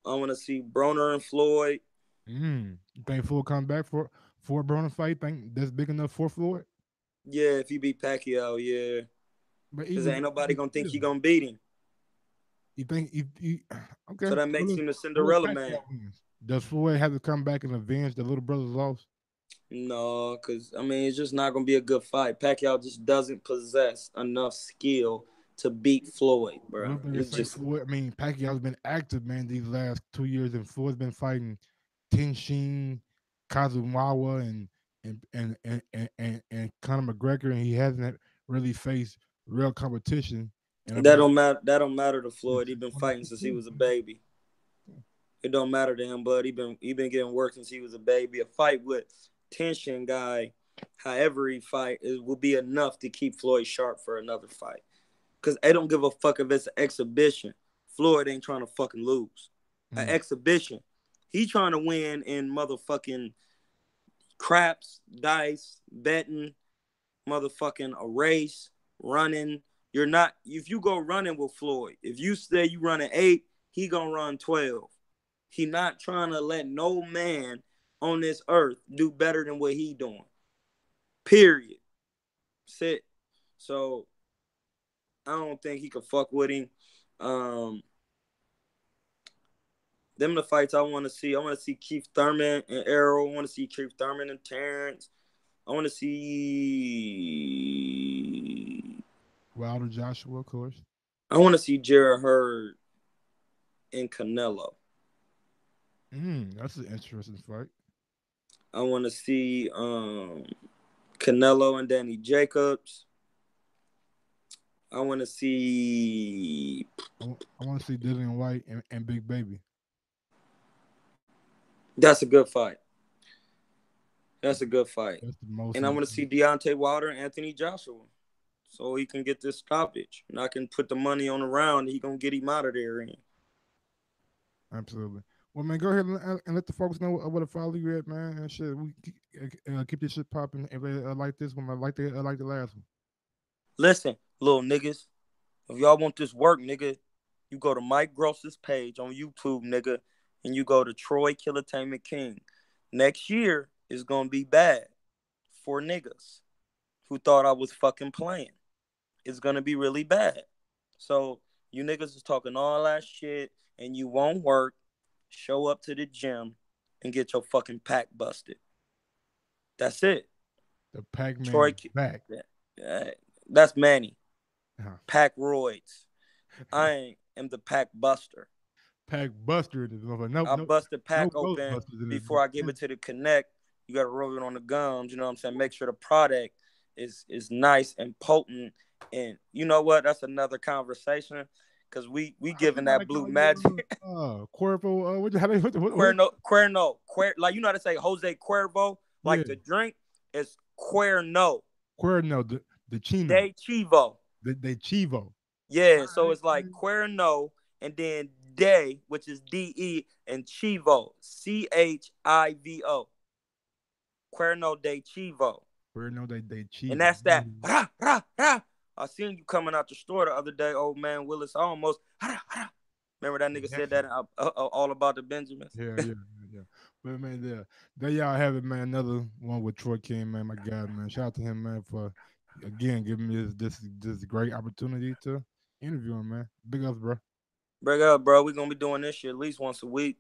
Speaker 3: I want to see Broner and Floyd.
Speaker 1: You think Floyd come back for a Broner fight? Think that's big enough for Floyd?
Speaker 3: Yeah, if he beat Pacquiao, yeah. Because ain't nobody gonna think he gonna beat him.
Speaker 1: You think he okay?
Speaker 3: So that makes him the Cinderella man.
Speaker 1: Does Floyd have to come back and avenge the little brother's loss?
Speaker 3: No, because I mean it's just not gonna be a good fight. Pacquiao just doesn't possess enough skill to beat Floyd, bro. It's just
Speaker 1: Floyd, I mean, Pacquiao's been active, man, these last 2 years, and Floyd's been fighting Tenshin, Kazumawa, and Conor McGregor, and he hasn't really faced real competition.
Speaker 3: That don't matter. That don't matter to Floyd. He been fighting since he was a baby. It don't matter to him, but he been getting work since he was a baby. A fight with Tenshin guy, however he fight, will be enough to keep Floyd sharp for another fight. Because they don't give a fuck if it's an exhibition. Floyd ain't trying to fucking lose. An exhibition. He trying to win in motherfucking craps, dice, betting, motherfucking a race, running. You're not, if you go running with Floyd, if you say you running 8, he gonna run 12. He not trying to let no man on this earth do better than what he doing. Period. That's it. So I don't think he could fuck with him. Them the fights I want to see. I want to see Keith Thurman and Errol. I want to see Keith Thurman and Terrence. I want to see
Speaker 1: Wilder Joshua, of course.
Speaker 3: I want to see Jarrett Hurd and Canelo.
Speaker 1: That's an interesting fight.
Speaker 3: I want to see Canelo and Danny Jacobs. I want to see
Speaker 1: Dillian White and Big Baby.
Speaker 3: That's a good fight. That's a good fight.
Speaker 1: That's the most.
Speaker 3: And I want to see Deontay Wilder and Anthony Joshua, so he can get this stoppage. And I can put the money on the round. He gonna get him out of there.
Speaker 1: Absolutely. Well, man, go ahead and let the folks know where to follow you at, man. And shit, we keep this shit popping. If they like this one, I like the last one.
Speaker 3: Listen, little niggas, if y'all want this work, nigga, you go to Mike Gross's page on YouTube, nigga, and you go to Troy Killertainment King. Next year is gonna be bad for niggas who thought I was fucking playing. It's gonna be really bad. So you niggas is talking all that shit and you won't work. Show up to the gym and get your fucking pack busted. That's it.
Speaker 1: The Pac Man back.
Speaker 3: That's Manny. Pack roids. I am the pack buster.
Speaker 1: Pack buster.
Speaker 3: I bust the pack open before I give it to the connect. You got to roll it on the gums. You know what I'm saying? Make sure the product is nice and potent. And you know what? That's another conversation. Because we giving that blue magic.
Speaker 1: Cuervo.
Speaker 3: Cuerno. Like, you know how to say Jose Cuervo? Like the drink is Cuerno.
Speaker 1: Cuerno, the Chino.
Speaker 3: De Chivo.
Speaker 1: De Chivo.
Speaker 3: Yeah, so it's like Cuerno and then De, which is D-E, and Chivo. C-H-I-V-O. Cuerno de Chivo.
Speaker 1: Cuerno de Chivo.
Speaker 3: And that's that. Rah, rah, rah. I seen you coming out the store the other day, old man Willis. I almost. Remember that nigga said that all about the Benjamins?
Speaker 1: Yeah. But man, there y'all have it, man. Another one with Troy King, man. My God, man. Shout out to him, man, for again giving me this great opportunity to interview him, man. Big ups, bro.
Speaker 3: Big up, bro. We gonna be doing this shit at least once a week.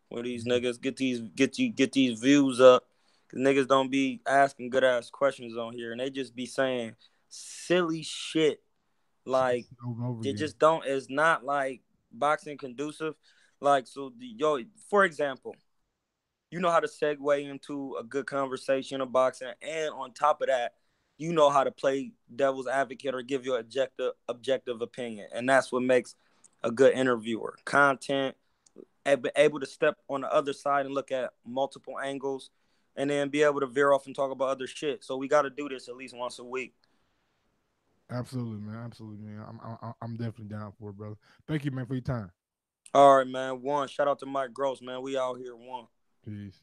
Speaker 3: Where these niggas get these views up. Cause niggas don't be asking good ass questions on here, and they just be saying silly shit Like
Speaker 1: over and over
Speaker 3: it
Speaker 1: again.
Speaker 3: just don't. It's not like boxing conducive. Like so, for example, you know how to segue into a good conversation of boxing, and on top of that, you know how to play devil's advocate or give your objective opinion, and that's what makes a good interviewer. Content, able to step on the other side and look at multiple angles, and then be able to veer off and talk about other shit. So we got to do this at least once a week.
Speaker 1: Absolutely, man. Absolutely, man. I'm definitely down for it, brother. Thank you, man, for your time.
Speaker 3: All right, man. Shout out to Mike Gross, man. We out here.
Speaker 1: Peace.